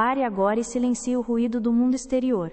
Pare agora e silencie o ruído do mundo exterior.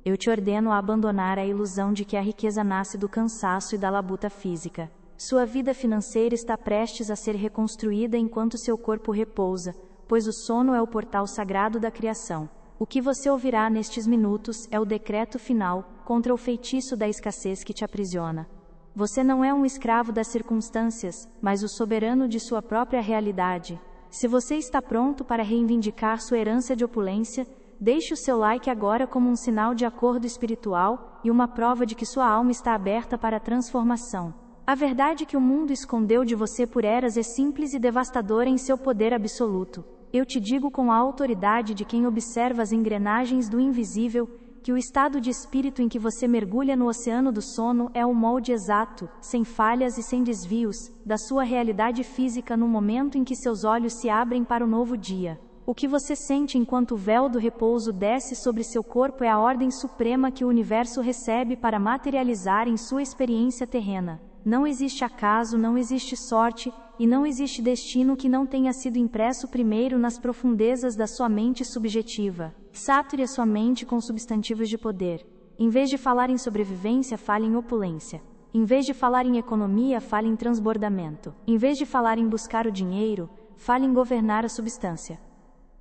Eu te ordeno a abandonar a ilusão de que a riqueza nasce do cansaço e da labuta física. Sua vida financeira está prestes a ser reconstruída enquanto seu corpo repousa, pois o sono é o portal sagrado da criação. O que você ouvirá nestes minutos é o decreto final contra o feitiço da escassez que te aprisiona. Você não é um escravo das circunstâncias, mas o soberano de sua própria realidade. Se você está pronto para reivindicar sua herança de opulência, deixe o seu like agora como um sinal de acordo espiritual e uma prova de que sua alma está aberta para a transformação. A verdade que o mundo escondeu de você por eras é simples e devastadora em seu poder absoluto. Eu te digo com a autoridade de quem observa as engrenagens do invisível, que o estado de espírito em que você mergulha no oceano do sono é o molde exato, sem falhas e sem desvios, da sua realidade física no momento em que seus olhos se abrem para o novo dia. O que você sente enquanto o véu do repouso desce sobre seu corpo é a ordem suprema que o universo recebe para materializar em sua experiência terrena. Não existe acaso, não existe sorte, e não existe destino que não tenha sido impresso primeiro nas profundezas da sua mente subjetiva. Sature a sua mente com substantivos de poder. Em vez de falar em sobrevivência, fale em opulência. Em vez de falar em economia, fale em transbordamento. Em vez de falar em buscar o dinheiro, fale em governar a substância.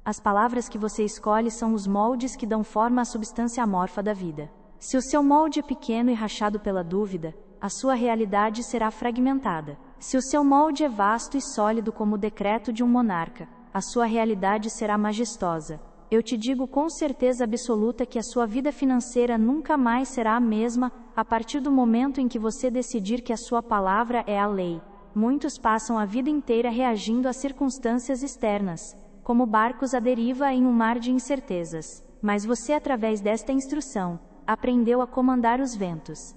As palavras que você escolhe são os moldes que dão forma à substância amorfa da vida. Se o seu molde é pequeno e rachado pela dúvida, a sua realidade será fragmentada. Se o seu molde é vasto e sólido como o decreto de um monarca, a sua realidade será majestosa. Eu te digo com certeza absoluta que a sua vida financeira nunca mais será a mesma, a partir do momento em que você decidir que a sua palavra é a lei. Muitos passam a vida inteira reagindo a circunstâncias externas, como barcos à deriva em um mar de incertezas. Mas você, através desta instrução, aprendeu a comandar os ventos.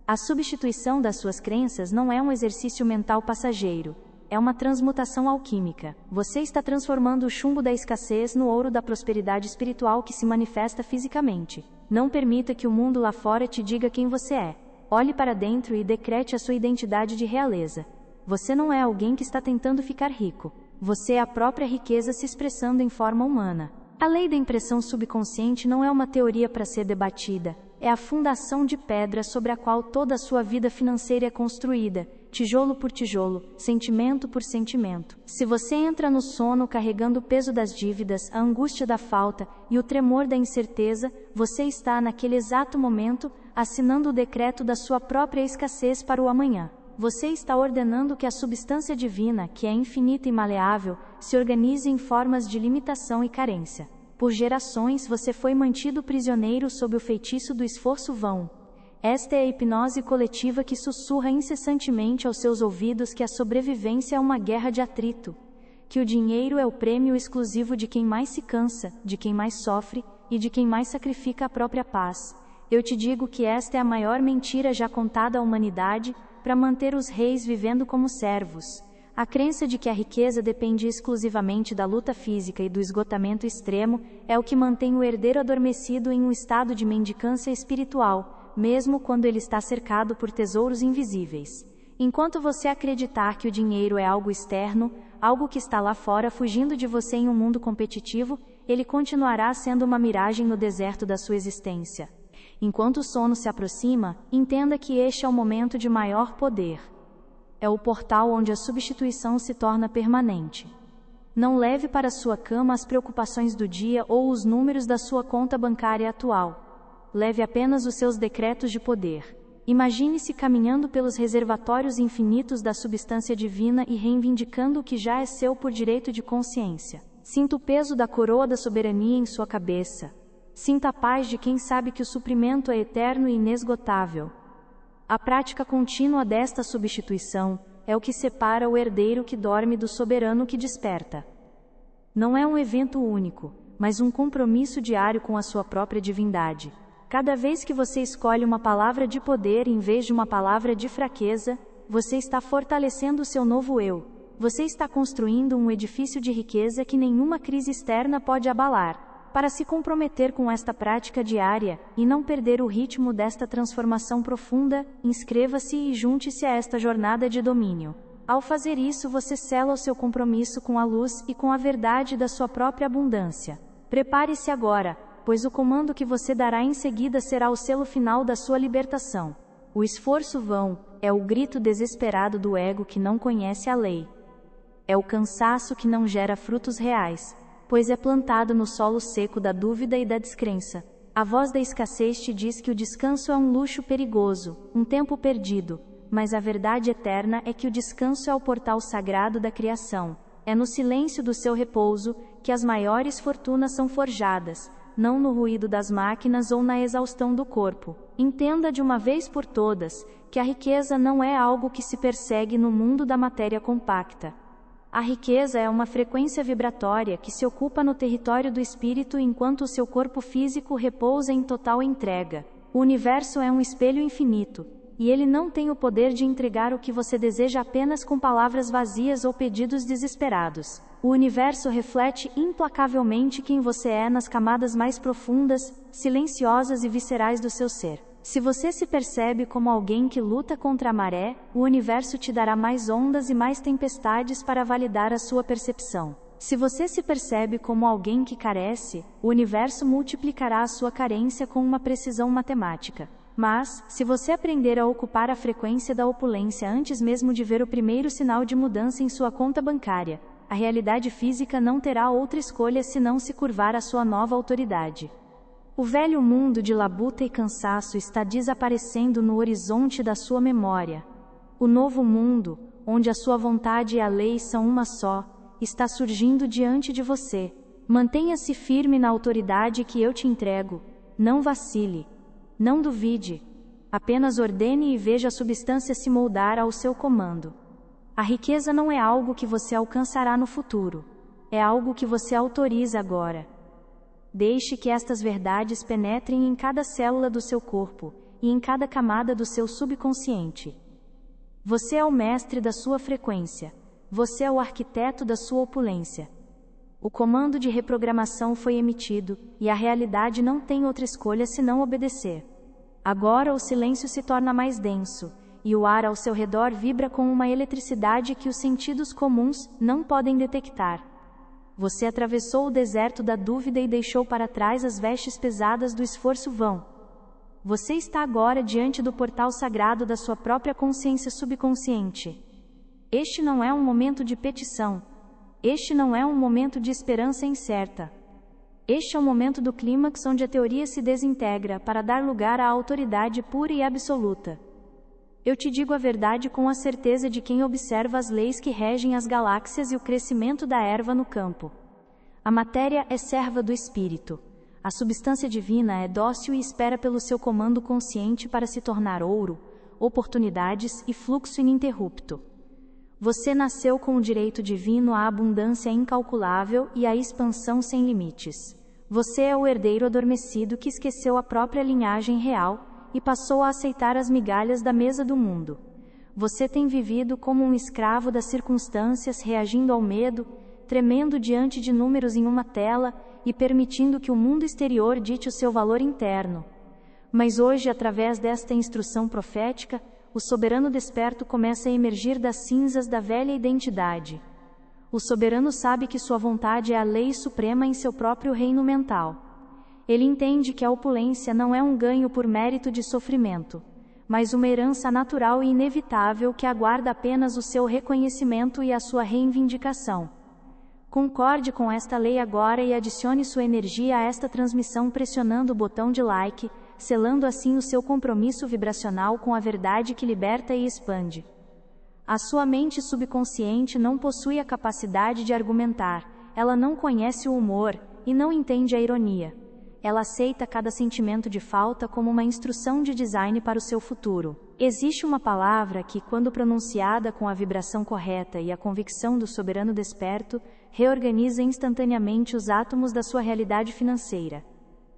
A substituição das suas crenças não é um exercício mental passageiro, é uma transmutação alquímica. Você está transformando o chumbo da escassez no ouro da prosperidade espiritual que se manifesta fisicamente. Não permita que o mundo lá fora te diga quem você é. Olhe para dentro e decrete a sua identidade de realeza. Você não é alguém que está tentando ficar rico. Você é a própria riqueza se expressando em forma humana. A lei da impressão subconsciente não é uma teoria para ser debatida. É a fundação de pedra sobre a qual toda a sua vida financeira é construída, tijolo por tijolo, sentimento por sentimento. Se você entra no sono carregando o peso das dívidas, a angústia da falta e o tremor da incerteza, você está, naquele exato momento, assinando o decreto da sua própria escassez para o amanhã. Você está ordenando que a substância divina, que é infinita e maleável, se organize em formas de limitação e carência. Por gerações você foi mantido prisioneiro sob o feitiço do esforço vão. Esta é a hipnose coletiva que sussurra incessantemente aos seus ouvidos que a sobrevivência é uma guerra de atrito, que o dinheiro é o prêmio exclusivo de quem mais se cansa, de quem mais sofre e de quem mais sacrifica a própria paz. Eu te digo que esta é a maior mentira já contada à humanidade para manter os reis vivendo como servos. A crença de que a riqueza depende exclusivamente da luta física e do esgotamento extremo é o que mantém o herdeiro adormecido em um estado de mendicância espiritual, mesmo quando ele está cercado por tesouros invisíveis. Enquanto você acreditar que o dinheiro é algo externo, algo que está lá fora fugindo de você em um mundo competitivo, ele continuará sendo uma miragem no deserto da sua existência. Enquanto o sono se aproxima, entenda que este é o momento de maior poder. É o portal onde a substituição se torna permanente. Não leve para sua cama as preocupações do dia ou os números da sua conta bancária atual. Leve apenas os seus decretos de poder. Imagine-se caminhando pelos reservatórios infinitos da substância divina e reivindicando o que já é seu por direito de consciência. Sinta o peso da coroa da soberania em sua cabeça. Sinta a paz de quem sabe que o suprimento é eterno e inesgotável. A prática contínua desta substituição é o que separa o herdeiro que dorme do soberano que desperta. Não é um evento único, mas um compromisso diário com a sua própria divindade. Cada vez que você escolhe uma palavra de poder em vez de uma palavra de fraqueza, você está fortalecendo o seu novo eu. Você está construindo um edifício de riqueza que nenhuma crise externa pode abalar. Para se comprometer com esta prática diária, e não perder o ritmo desta transformação profunda, inscreva-se e junte-se a esta jornada de domínio. Ao fazer isso, você sela o seu compromisso com a luz e com a verdade da sua própria abundância. Prepare-se agora, pois o comando que você dará em seguida será o selo final da sua libertação. O esforço vão é o grito desesperado do ego que não conhece a lei. É o cansaço que não gera frutos reais, pois é plantado no solo seco da dúvida e da descrença. A voz da escassez te diz que o descanso é um luxo perigoso, um tempo perdido, mas a verdade eterna é que o descanso é o portal sagrado da criação. É no silêncio do seu repouso que as maiores fortunas são forjadas, não no ruído das máquinas ou na exaustão do corpo. Entenda de uma vez por todas que a riqueza não é algo que se persegue no mundo da matéria compacta. A riqueza é uma frequência vibratória que se ocupa no território do espírito enquanto o seu corpo físico repousa em total entrega. O universo é um espelho infinito, e ele não tem o poder de entregar o que você deseja apenas com palavras vazias ou pedidos desesperados. O universo reflete implacavelmente quem você é nas camadas mais profundas, silenciosas e viscerais do seu ser. Se você se percebe como alguém que luta contra a maré, o universo te dará mais ondas e mais tempestades para validar a sua percepção. Se você se percebe como alguém que carece, o universo multiplicará a sua carência com uma precisão matemática. Mas, se você aprender a ocupar a frequência da opulência antes mesmo de ver o primeiro sinal de mudança em sua conta bancária, a realidade física não terá outra escolha senão se curvar à sua nova autoridade. O velho mundo de labuta e cansaço está desaparecendo no horizonte da sua memória. O novo mundo, onde a sua vontade e a lei são uma só, está surgindo diante de você. Mantenha-se firme na autoridade que eu te entrego. Não vacile. Não duvide. Apenas ordene e veja a substância se moldar ao seu comando. A riqueza não é algo que você alcançará no futuro. É algo que você autoriza agora. Deixe que estas verdades penetrem em cada célula do seu corpo e em cada camada do seu subconsciente. Você é o mestre da sua frequência. Você é o arquiteto da sua opulência. O comando de reprogramação foi emitido, e a realidade não tem outra escolha senão obedecer. Agora o silêncio se torna mais denso, e o ar ao seu redor vibra com uma eletricidade que os sentidos comuns não podem detectar. Você atravessou o deserto da dúvida e deixou para trás as vestes pesadas do esforço vão. Você está agora diante do portal sagrado da sua própria consciência subconsciente. Este não é um momento de petição. Este não é um momento de esperança incerta. Este é o momento do clímax onde a teoria se desintegra para dar lugar à autoridade pura e absoluta. Eu te digo a verdade com a certeza de quem observa as leis que regem as galáxias e o crescimento da erva no campo. A matéria é serva do espírito. A substância divina é dócil e espera pelo seu comando consciente para se tornar ouro, oportunidades e fluxo ininterrupto. Você nasceu com o direito divino à abundância incalculável e à expansão sem limites. Você é o herdeiro adormecido que esqueceu a própria linhagem real e passou a aceitar as migalhas da mesa do mundo. Você tem vivido como um escravo das circunstâncias, reagindo ao medo, tremendo diante de números em uma tela e permitindo que o mundo exterior dite o seu valor interno. Mas hoje, através desta instrução profética, o soberano desperto começa a emergir das cinzas da velha identidade. O soberano sabe que sua vontade é a lei suprema em seu próprio reino mental. Ele entende que a opulência não é um ganho por mérito de sofrimento, mas uma herança natural e inevitável que aguarda apenas o seu reconhecimento e a sua reivindicação. Concorde com esta lei agora e adicione sua energia a esta transmissão pressionando o botão de like, selando assim o seu compromisso vibracional com a verdade que liberta e expande. A sua mente subconsciente não possui a capacidade de argumentar, ela não conhece o humor e não entende a ironia. Ela aceita cada sentimento de falta como uma instrução de design para o seu futuro. Existe uma palavra que, quando pronunciada com a vibração correta e a convicção do soberano desperto, reorganiza instantaneamente os átomos da sua realidade financeira.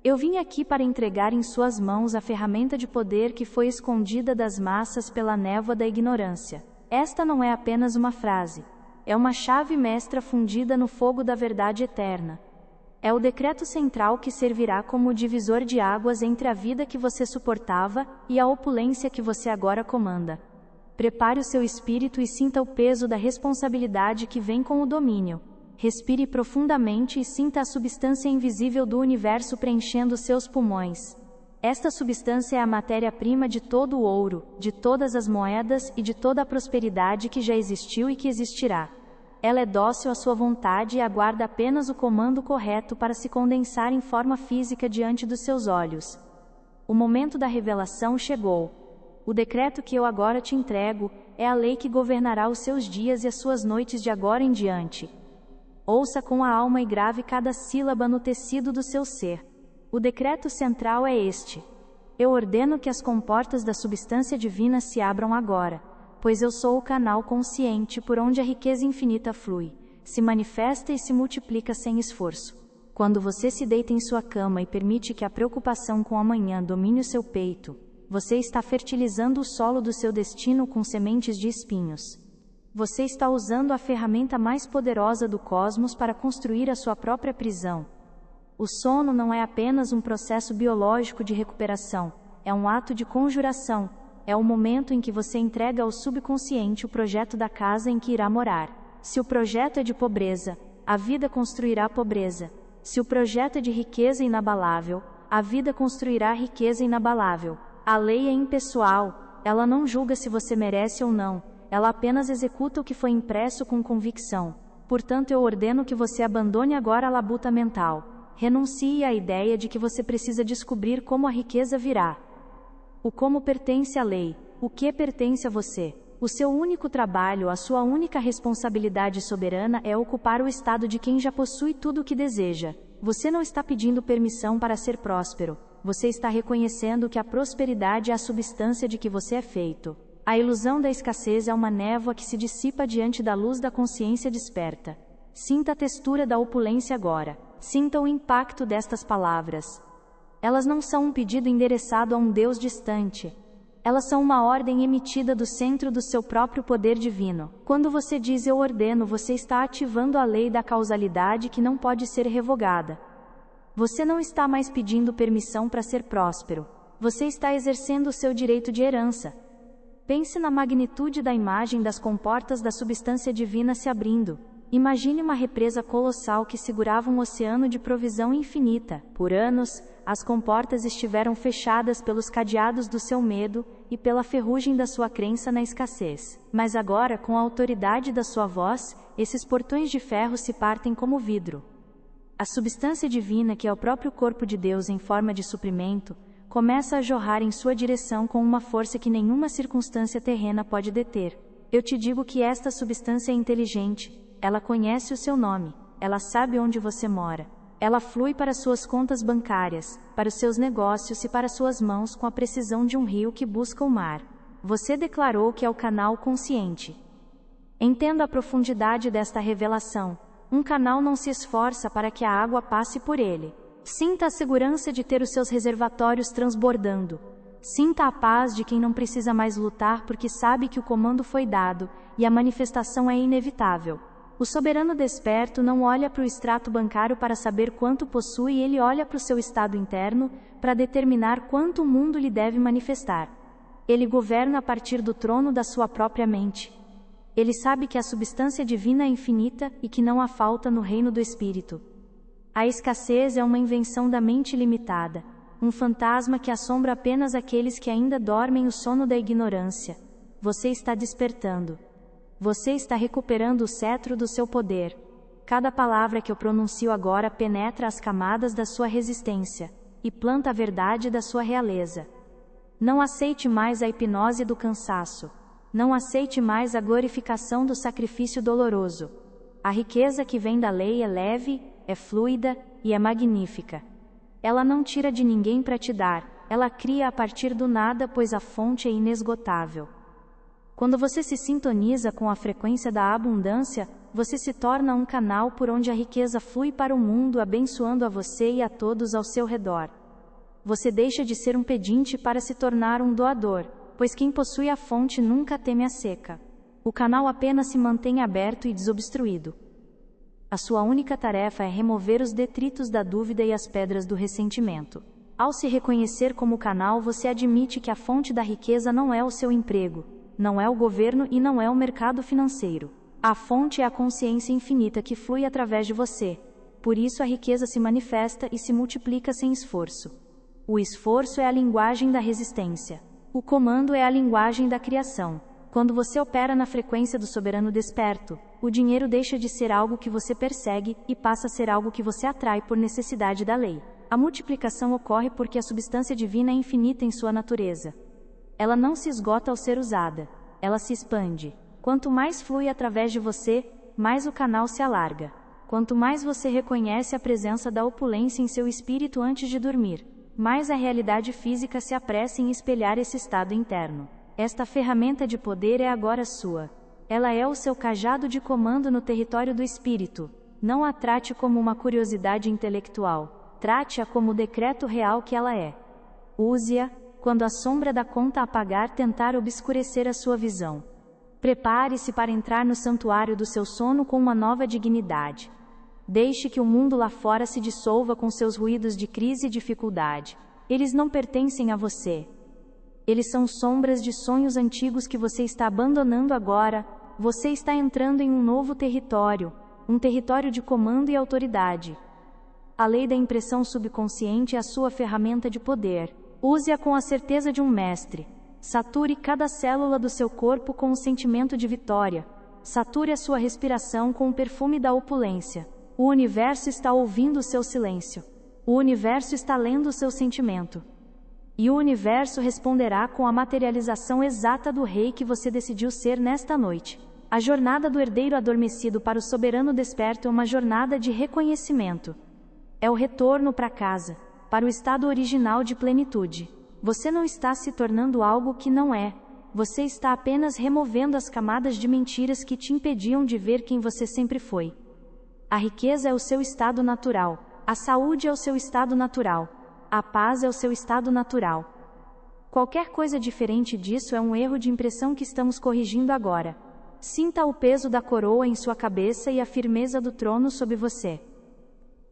Eu vim aqui para entregar em suas mãos a ferramenta de poder que foi escondida das massas pela névoa da ignorância. Esta não é apenas uma frase. É uma chave mestra fundida no fogo da verdade eterna. É o decreto central que servirá como o divisor de águas entre a vida que você suportava e a opulência que você agora comanda. Prepare o seu espírito e sinta o peso da responsabilidade que vem com o domínio. Respire profundamente e sinta a substância invisível do universo preenchendo seus pulmões. Esta substância é a matéria-prima de todo o ouro, de todas as moedas e de toda a prosperidade que já existiu e que existirá. Ela é dócil à sua vontade e aguarda apenas o comando correto para se condensar em forma física diante dos seus olhos. O momento da revelação chegou. O decreto que eu agora te entrego é a lei que governará os seus dias e as suas noites de agora em diante. Ouça com a alma e grave cada sílaba no tecido do seu ser. O decreto central é este: eu ordeno que as comportas da substância divina se abram agora, pois eu sou o canal consciente por onde a riqueza infinita flui, se manifesta e se multiplica sem esforço. Quando você se deita em sua cama e permite que a preocupação com o amanhã domine o seu peito, você está fertilizando o solo do seu destino com sementes de espinhos. Você está usando a ferramenta mais poderosa do cosmos para construir a sua própria prisão. O sono não é apenas um processo biológico de recuperação, é um ato de conjuração, é o momento em que você entrega ao subconsciente o projeto da casa em que irá morar. Se o projeto é de pobreza, a vida construirá pobreza. Se o projeto é de riqueza inabalável, a vida construirá riqueza inabalável. A lei é impessoal, ela não julga se você merece ou não. Ela apenas executa o que foi impresso com convicção. Portanto, eu ordeno que você abandone agora a labuta mental. Renuncie à ideia de que você precisa descobrir como a riqueza virá. O como pertence à lei, o que pertence a você. O seu único trabalho, a sua única responsabilidade soberana é ocupar o estado de quem já possui tudo o que deseja. Você não está pedindo permissão para ser próspero. Você está reconhecendo que a prosperidade é a substância de que você é feito. A ilusão da escassez é uma névoa que se dissipa diante da luz da consciência desperta. Sinta a textura da opulência agora. Sinta o impacto destas palavras. Elas não são um pedido endereçado a um Deus distante. Elas são uma ordem emitida do centro do seu próprio poder divino. Quando você diz eu ordeno, você está ativando a lei da causalidade que não pode ser revogada. Você não está mais pedindo permissão para ser próspero. Você está exercendo o seu direito de herança. Pense na magnitude da imagem das comportas da substância divina se abrindo. Imagine uma represa colossal que segurava um oceano de provisão infinita. Por anos, as comportas estiveram fechadas pelos cadeados do seu medo e pela ferrugem da sua crença na escassez. Mas agora, com a autoridade da sua voz, esses portões de ferro se partem como vidro. A substância divina, que é o próprio corpo de Deus em forma de suprimento, começa a jorrar em sua direção com uma força que nenhuma circunstância terrena pode deter. Eu te digo que esta substância é inteligente, ela conhece o seu nome, ela sabe onde você mora. Ela flui para suas contas bancárias, para os seus negócios e para suas mãos com a precisão de um rio que busca o mar. Você declarou que é o canal consciente. Entenda a profundidade desta revelação. Um canal não se esforça para que a água passe por ele. Sinta a segurança de ter os seus reservatórios transbordando. Sinta a paz de quem não precisa mais lutar porque sabe que o comando foi dado e a manifestação é inevitável. O soberano desperto não olha para o extrato bancário para saber quanto possui, ele olha para o seu estado interno para determinar quanto o mundo lhe deve manifestar. Ele governa a partir do trono da sua própria mente. Ele sabe que a substância divina é infinita e que não há falta no reino do espírito. A escassez é uma invenção da mente limitada, um fantasma que assombra apenas aqueles que ainda dormem o sono da ignorância. Você está despertando. Você está recuperando o cetro do seu poder. Cada palavra que eu pronuncio agora penetra as camadas da sua resistência e planta a verdade da sua realeza. Não aceite mais a hipnose do cansaço. Não aceite mais a glorificação do sacrifício doloroso. A riqueza que vem da lei é leve, é fluida e é magnífica. Ela não tira de ninguém para te dar, ela cria a partir do nada, pois a fonte é inesgotável. Quando você se sintoniza com a frequência da abundância, você se torna um canal por onde a riqueza flui para o mundo, abençoando a você e a todos ao seu redor. Você deixa de ser um pedinte para se tornar um doador, pois quem possui a fonte nunca teme a seca. O canal apenas se mantém aberto e desobstruído. A sua única tarefa é remover os detritos da dúvida e as pedras do ressentimento. Ao se reconhecer como canal, você admite que a fonte da riqueza não é o seu emprego, não é o governo e não é o mercado financeiro. A fonte é a consciência infinita que flui através de você. Por isso a riqueza se manifesta e se multiplica sem esforço. O esforço é a linguagem da resistência. O comando é a linguagem da criação. Quando você opera na frequência do soberano desperto, o dinheiro deixa de ser algo que você persegue e passa a ser algo que você atrai por necessidade da lei. A multiplicação ocorre porque a substância divina é infinita em sua natureza. Ela não se esgota ao ser usada. Ela se expande. Quanto mais flui através de você, mais o canal se alarga. Quanto mais você reconhece a presença da opulência em seu espírito antes de dormir, mais a realidade física se apressa em espelhar esse estado interno. Esta ferramenta de poder é agora sua. Ela é o seu cajado de comando no território do espírito. Não a trate como uma curiosidade intelectual. Trate-a como o decreto real que ela é. Use-a, quando a sombra da conta a pagar tentar obscurecer a sua visão. Prepare-se para entrar no santuário do seu sono com uma nova dignidade. Deixe que o mundo lá fora se dissolva com seus ruídos de crise e dificuldade. Eles não pertencem a você. Eles são sombras de sonhos antigos que você está abandonando agora. Você está entrando em um novo território, um território de comando e autoridade. A lei da impressão subconsciente é a sua ferramenta de poder. Use-a com a certeza de um mestre. Sature cada célula do seu corpo com um sentimento de vitória. Sature a sua respiração com o perfume da opulência. O universo está ouvindo o seu silêncio. O universo está lendo o seu sentimento. E o universo responderá com a materialização exata do rei que você decidiu ser nesta noite. A jornada do herdeiro adormecido para o soberano desperto é uma jornada de reconhecimento. É o retorno para casa, para o estado original de plenitude. Você não está se tornando algo que não é. Você está apenas removendo as camadas de mentiras que te impediam de ver quem você sempre foi. A riqueza é o seu estado natural. A saúde é o seu estado natural. A paz é o seu estado natural. Qualquer coisa diferente disso é um erro de impressão que estamos corrigindo agora. Sinta o peso da coroa em sua cabeça e a firmeza do trono sob você.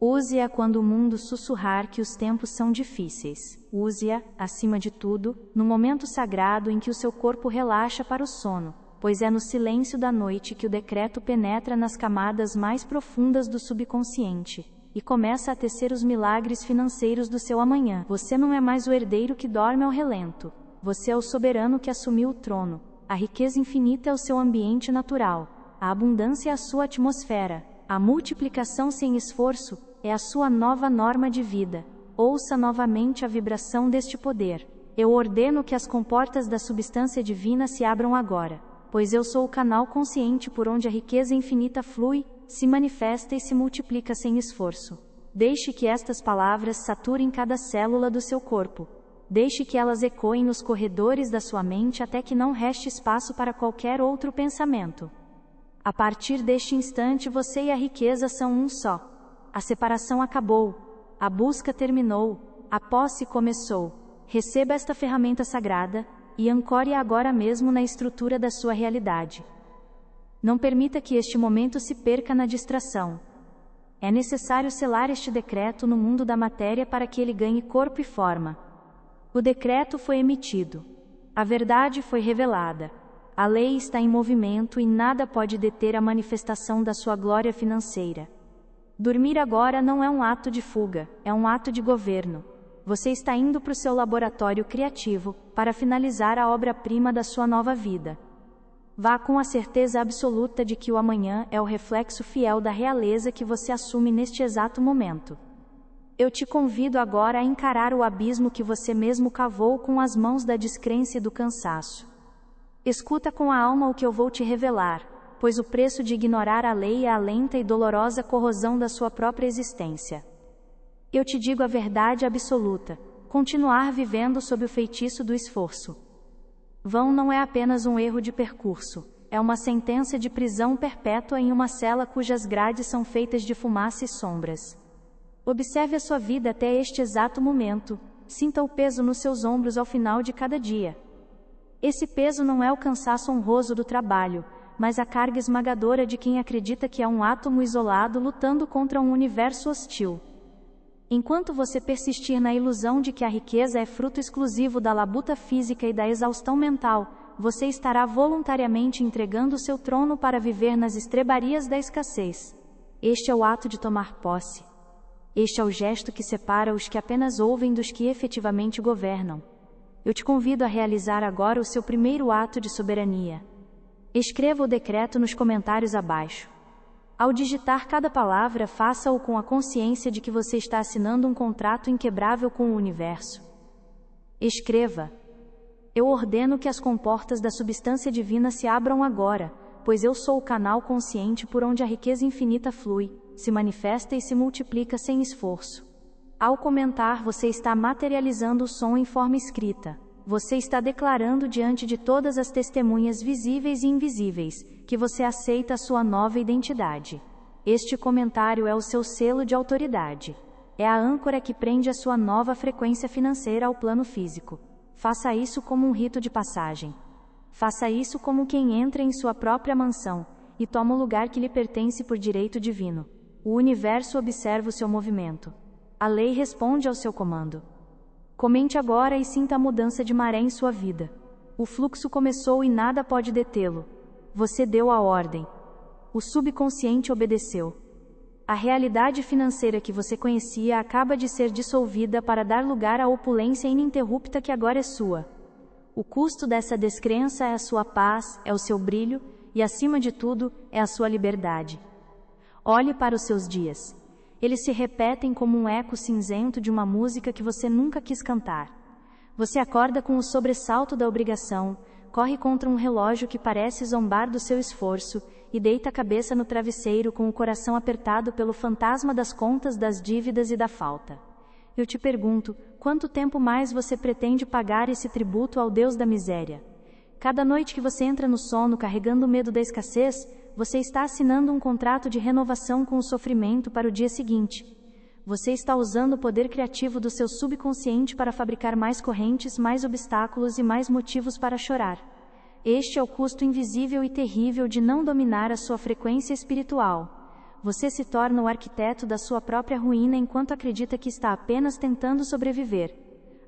Use-a quando o mundo sussurrar que os tempos são difíceis. Use-a, acima de tudo, no momento sagrado em que o seu corpo relaxa para o sono, pois é no silêncio da noite que o decreto penetra nas camadas mais profundas do subconsciente e começa a tecer os milagres financeiros do seu amanhã. Você não é mais o herdeiro que dorme ao relento. Você é o soberano que assumiu o trono. A riqueza infinita é o seu ambiente natural. A abundância é a sua atmosfera. A multiplicação sem esforço é a sua nova norma de vida. Ouça novamente a vibração deste poder. Eu ordeno que as comportas da substância divina se abram agora, pois eu sou o canal consciente por onde a riqueza infinita flui, se manifesta e se multiplica sem esforço. Deixe que estas palavras saturem cada célula do seu corpo. Deixe que elas ecoem nos corredores da sua mente até que não reste espaço para qualquer outro pensamento. A partir deste instante você e a riqueza são um só. A separação acabou. A busca terminou. A posse começou. Receba esta ferramenta sagrada e ancore-a agora mesmo na estrutura da sua realidade. Não permita que este momento se perca na distração. É necessário selar este decreto no mundo da matéria para que ele ganhe corpo e forma. O decreto foi emitido. A verdade foi revelada. A lei está em movimento e nada pode deter a manifestação da sua glória financeira. Dormir agora não é um ato de fuga, é um ato de governo. Você está indo para o seu laboratório criativo para finalizar a obra-prima da sua nova vida. Vá com a certeza absoluta de que o amanhã é o reflexo fiel da realeza que você assume neste exato momento. Eu te convido agora a encarar o abismo que você mesmo cavou com as mãos da descrença e do cansaço. Escuta com a alma o que eu vou te revelar, pois o preço de ignorar a lei é a lenta e dolorosa corrosão da sua própria existência. Eu te digo a verdade absoluta: continuar vivendo sob o feitiço do esforço. Vão não é apenas um erro de percurso, é uma sentença de prisão perpétua em uma cela cujas grades são feitas de fumaça e sombras. Observe a sua vida até este exato momento, sinta o peso nos seus ombros ao final de cada dia. Esse peso não é o cansaço honroso do trabalho, mas a carga esmagadora de quem acredita que é um átomo isolado lutando contra um universo hostil. Enquanto você persistir na ilusão de que a riqueza é fruto exclusivo da labuta física e da exaustão mental, você estará voluntariamente entregando o seu trono para viver nas estrebarias da escassez. Este é o ato de tomar posse. Este é o gesto que separa os que apenas ouvem dos que efetivamente governam. Eu te convido a realizar agora o seu primeiro ato de soberania. Escreva o decreto nos comentários abaixo. Ao digitar cada palavra, faça-o com a consciência de que você está assinando um contrato inquebrável com o universo. Escreva: eu ordeno que as comportas da substância divina se abram agora, pois eu sou o canal consciente por onde a riqueza infinita flui, se manifesta e se multiplica sem esforço. Ao comentar, você está materializando o som em forma escrita. Você está declarando diante de todas as testemunhas visíveis e invisíveis, que você aceita a sua nova identidade. Este comentário é o seu selo de autoridade. É a âncora que prende a sua nova frequência financeira ao plano físico. Faça isso como um rito de passagem. Faça isso como quem entra em sua própria mansão, e toma o lugar que lhe pertence por direito divino. O universo observa o seu movimento. A lei responde ao seu comando. Comente agora e sinta a mudança de maré em sua vida. O fluxo começou e nada pode detê-lo. Você deu a ordem. O subconsciente obedeceu. A realidade financeira que você conhecia acaba de ser dissolvida para dar lugar à opulência ininterrupta que agora é sua. O custo dessa descrença é a sua paz, é o seu brilho, e acima de tudo, é a sua liberdade. Olhe para os seus dias. Eles se repetem como um eco cinzento de uma música que você nunca quis cantar. Você acorda com o sobressalto da obrigação, corre contra um relógio que parece zombar do seu esforço, e deita a cabeça no travesseiro com o coração apertado pelo fantasma das contas, das dívidas e da falta. Eu te pergunto, quanto tempo mais você pretende pagar esse tributo ao Deus da miséria? Cada noite que você entra no sono carregando o medo da escassez, você está assinando um contrato de renovação com o sofrimento para o dia seguinte. Você está usando o poder criativo do seu subconsciente para fabricar mais correntes, mais obstáculos e mais motivos para chorar. Este é o custo invisível e terrível de não dominar a sua frequência espiritual. Você se torna o arquiteto da sua própria ruína enquanto acredita que está apenas tentando sobreviver.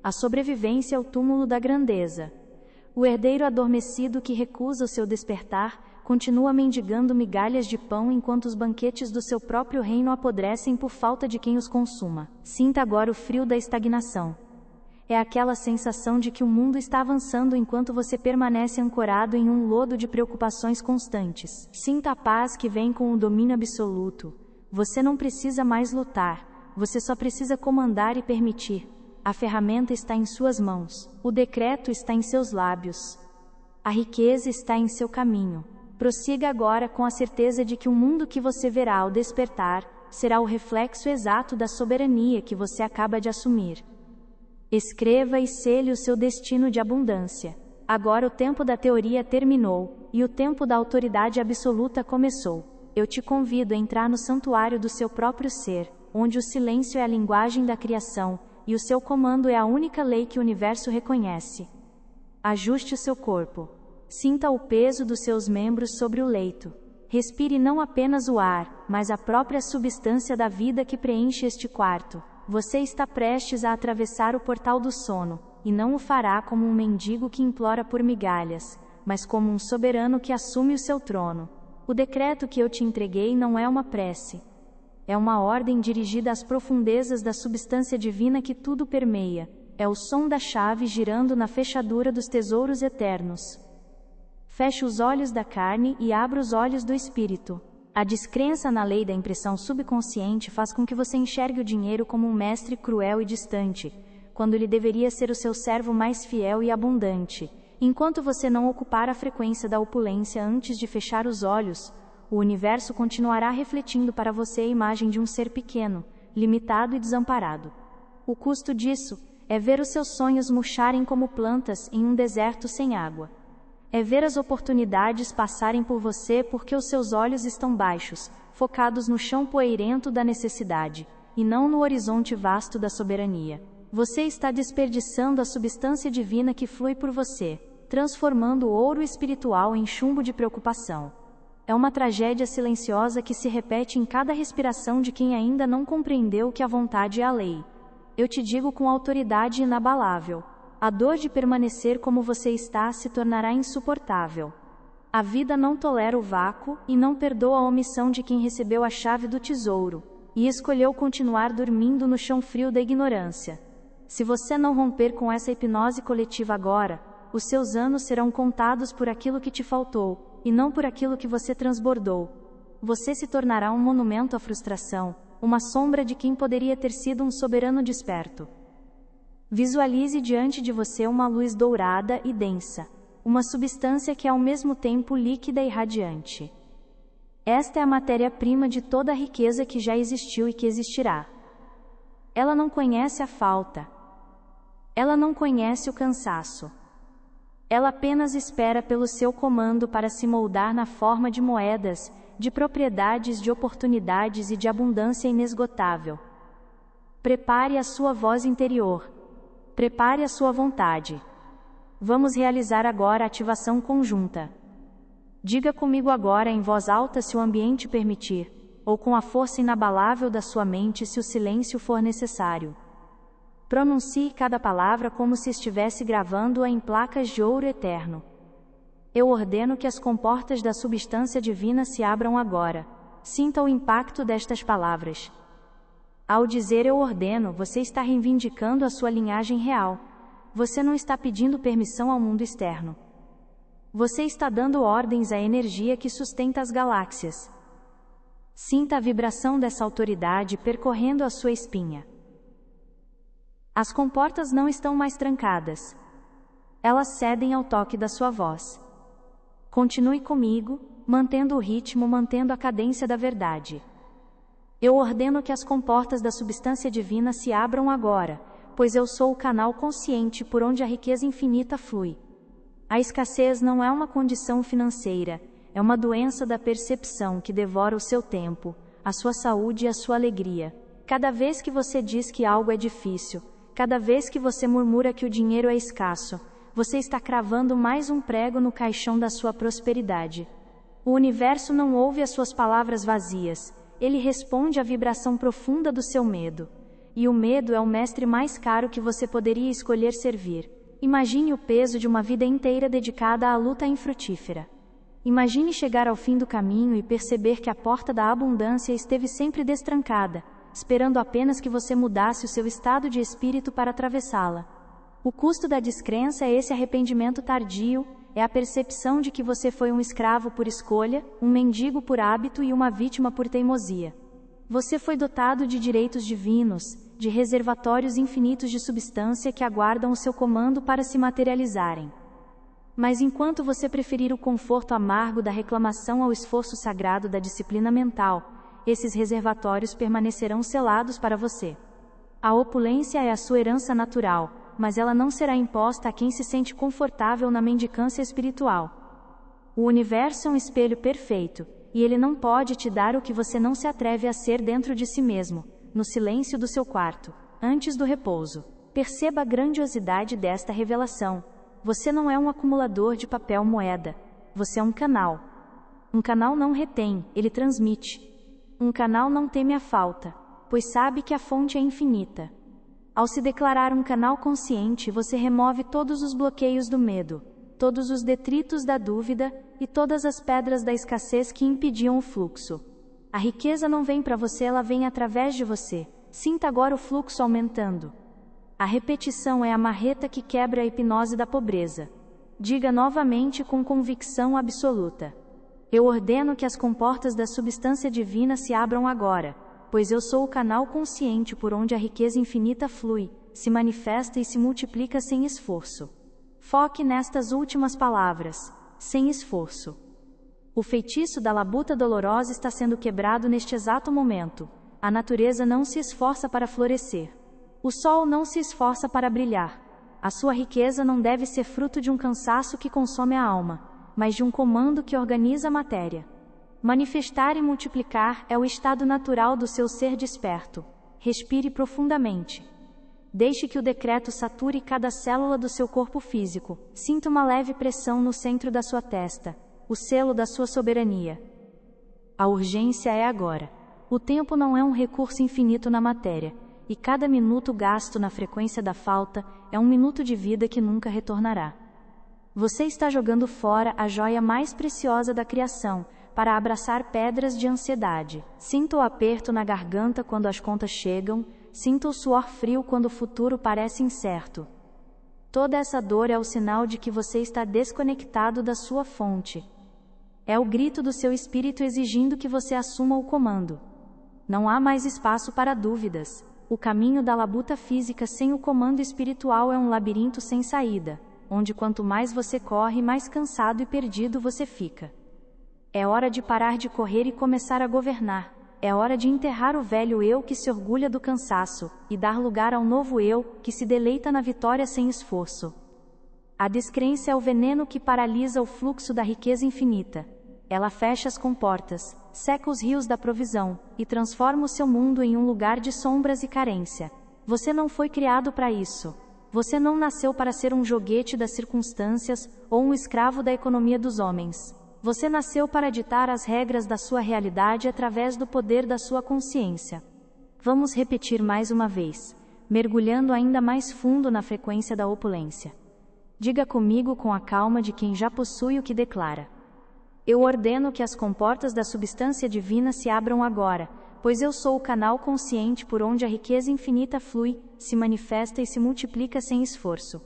A sobrevivência é o túmulo da grandeza. O herdeiro adormecido que recusa o seu despertar continua mendigando migalhas de pão enquanto os banquetes do seu próprio reino apodrecem por falta de quem os consuma. Sinta agora o frio da estagnação. É aquela sensação de que o mundo está avançando enquanto você permanece ancorado em um lodo de preocupações constantes. Sinta a paz que vem com o domínio absoluto. Você não precisa mais lutar, você só precisa comandar e permitir. A ferramenta está em suas mãos, o decreto está em seus lábios. A riqueza está em seu caminho. Prossiga agora com a certeza de que o mundo que você verá ao despertar será o reflexo exato da soberania que você acaba de assumir. Escreva e sele o seu destino de abundância. Agora o tempo da teoria terminou, e o tempo da autoridade absoluta começou. Eu te convido a entrar no santuário do seu próprio ser, onde o silêncio é a linguagem da criação, e o seu comando é a única lei que o universo reconhece. Ajuste o seu corpo. Sinta o peso dos seus membros sobre o leito. Respire não apenas o ar, mas a própria substância da vida que preenche este quarto. Você está prestes a atravessar o portal do sono, e não o fará como um mendigo que implora por migalhas, mas como um soberano que assume o seu trono. O decreto que eu te entreguei não é uma prece. É uma ordem dirigida às profundezas da substância divina que tudo permeia. É o som da chave girando na fechadura dos tesouros eternos. Feche os olhos da carne e abra os olhos do espírito. A descrença na lei da impressão subconsciente faz com que você enxergue o dinheiro como um mestre cruel e distante, quando ele deveria ser o seu servo mais fiel e abundante. Enquanto você não ocupar a frequência da opulência antes de fechar os olhos, o universo continuará refletindo para você a imagem de um ser pequeno, limitado e desamparado. O custo disso é ver os seus sonhos murcharem como plantas em um deserto sem água. É ver as oportunidades passarem por você porque os seus olhos estão baixos, focados no chão poeirento da necessidade, e não no horizonte vasto da soberania. Você está desperdiçando a substância divina que flui por você, transformando o ouro espiritual em chumbo de preocupação. É uma tragédia silenciosa que se repete em cada respiração de quem ainda não compreendeu que a vontade é a lei. Eu te digo com autoridade inabalável: A dor de permanecer como você está se tornará insuportável. A vida não tolera o vácuo e não perdoa a omissão de quem recebeu a chave do tesouro e escolheu continuar dormindo no chão frio da ignorância. Se você não romper com essa hipnose coletiva agora, os seus anos serão contados por aquilo que te faltou, e não por aquilo que você transbordou. Você se tornará um monumento à frustração, uma sombra de quem poderia ter sido um soberano desperto. Visualize diante de você uma luz dourada e densa, uma substância que é ao mesmo tempo líquida e radiante. Esta é a matéria-prima de toda a riqueza que já existiu e que existirá. Ela não conhece a falta. Ela não conhece o cansaço. Ela apenas espera pelo seu comando para se moldar na forma de moedas, de propriedades, de oportunidades e de abundância inesgotável. Prepare a sua voz interior. Prepare a sua vontade. Vamos realizar agora a ativação conjunta. Diga comigo agora em voz alta se o ambiente permitir, ou com a força inabalável da sua mente se o silêncio for necessário. Pronuncie cada palavra como se estivesse gravando-a em placas de ouro eterno. Eu ordeno que as comportas da substância divina se abram agora. Sinta o impacto destas palavras. Ao dizer eu ordeno, você está reivindicando a sua linhagem real. Você não está pedindo permissão ao mundo externo. Você está dando ordens à energia que sustenta as galáxias. Sinta a vibração dessa autoridade percorrendo a sua espinha. As comportas não estão mais trancadas. Elas cedem ao toque da sua voz. Continue comigo, mantendo o ritmo, mantendo a cadência da verdade. Eu ordeno que as comportas da substância divina se abram agora, pois eu sou o canal consciente por onde a riqueza infinita flui. A escassez não é uma condição financeira, é uma doença da percepção que devora o seu tempo, a sua saúde e a sua alegria. Cada vez que você diz que algo é difícil, cada vez que você murmura que o dinheiro é escasso, você está cravando mais um prego no caixão da sua prosperidade. O universo não ouve as suas palavras vazias, ele responde à vibração profunda do seu medo. E o medo é o mestre mais caro que você poderia escolher servir. Imagine o peso de uma vida inteira dedicada à luta infrutífera. Imagine chegar ao fim do caminho e perceber que a porta da abundância esteve sempre destrancada, esperando apenas que você mudasse o seu estado de espírito para atravessá-la. O custo da descrença é esse arrependimento tardio, é a percepção de que você foi um escravo por escolha, um mendigo por hábito e uma vítima por teimosia. Você foi dotado de direitos divinos, de reservatórios infinitos de substância que aguardam o seu comando para se materializarem. Mas enquanto você preferir o conforto amargo da reclamação ao esforço sagrado da disciplina mental, esses reservatórios permanecerão selados para você. A opulência é a sua herança natural, mas ela não será imposta a quem se sente confortável na mendicância espiritual. O universo é um espelho perfeito, e ele não pode te dar o que você não se atreve a ser dentro de si mesmo, no silêncio do seu quarto, antes do repouso. Perceba a grandiosidade desta revelação. Você não é um acumulador de papel moeda. Você é um canal. Um canal não retém, ele transmite. Um canal não teme a falta, pois sabe que a fonte é infinita. Ao se declarar um canal consciente, você remove todos os bloqueios do medo, todos os detritos da dúvida e todas as pedras da escassez que impediam o fluxo. A riqueza não vem para você, ela vem através de você. Sinta agora o fluxo aumentando. A repetição é a marreta que quebra a hipnose da pobreza. Diga novamente com convicção absoluta. Eu ordeno que as comportas da substância divina se abram agora, pois eu sou o canal consciente por onde a riqueza infinita flui, se manifesta e se multiplica sem esforço. Foque nestas últimas palavras, sem esforço. O feitiço da labuta dolorosa está sendo quebrado neste exato momento. A natureza não se esforça para florescer. O sol não se esforça para brilhar. A sua riqueza não deve ser fruto de um cansaço que consome a alma, mas de um comando que organiza a matéria. Manifestar e multiplicar é o estado natural do seu ser desperto. Respire profundamente. Deixe que o decreto sature cada célula do seu corpo físico. Sinta uma leve pressão no centro da sua testa, o selo da sua soberania. A urgência é agora. O tempo não é um recurso infinito na matéria. e cada minuto gasto na frequência da falta é um minuto de vida que nunca retornará. Você está jogando fora a joia mais preciosa da criação, para abraçar pedras de ansiedade. Sinta o aperto na garganta quando as contas chegam, sinta o suor frio quando o futuro parece incerto. Toda essa dor é o sinal de que você está desconectado da sua fonte. É o grito do seu espírito exigindo que você assuma o comando. Não há mais espaço para dúvidas. O caminho da labuta física sem o comando espiritual é um labirinto sem saída, onde quanto mais você corre, mais cansado e perdido você fica. É hora de parar de correr e começar a governar. É hora de enterrar o velho eu que se orgulha do cansaço, e dar lugar ao novo eu, que se deleita na vitória sem esforço. A descrença é o veneno que paralisa o fluxo da riqueza infinita. Ela fecha as comportas, seca os rios da provisão, e transforma o seu mundo em um lugar de sombras e carência. Você não foi criado para isso. Você não nasceu para ser um joguete das circunstâncias, ou um escravo da economia dos homens. Você nasceu para ditar as regras da sua realidade através do poder da sua consciência. Vamos repetir mais uma vez, mergulhando ainda mais fundo na frequência da opulência. Diga comigo com a calma de quem já possui o que declara. Eu ordeno que as comportas da substância divina se abram agora, pois eu sou o canal consciente por onde a riqueza infinita flui, se manifesta e se multiplica sem esforço.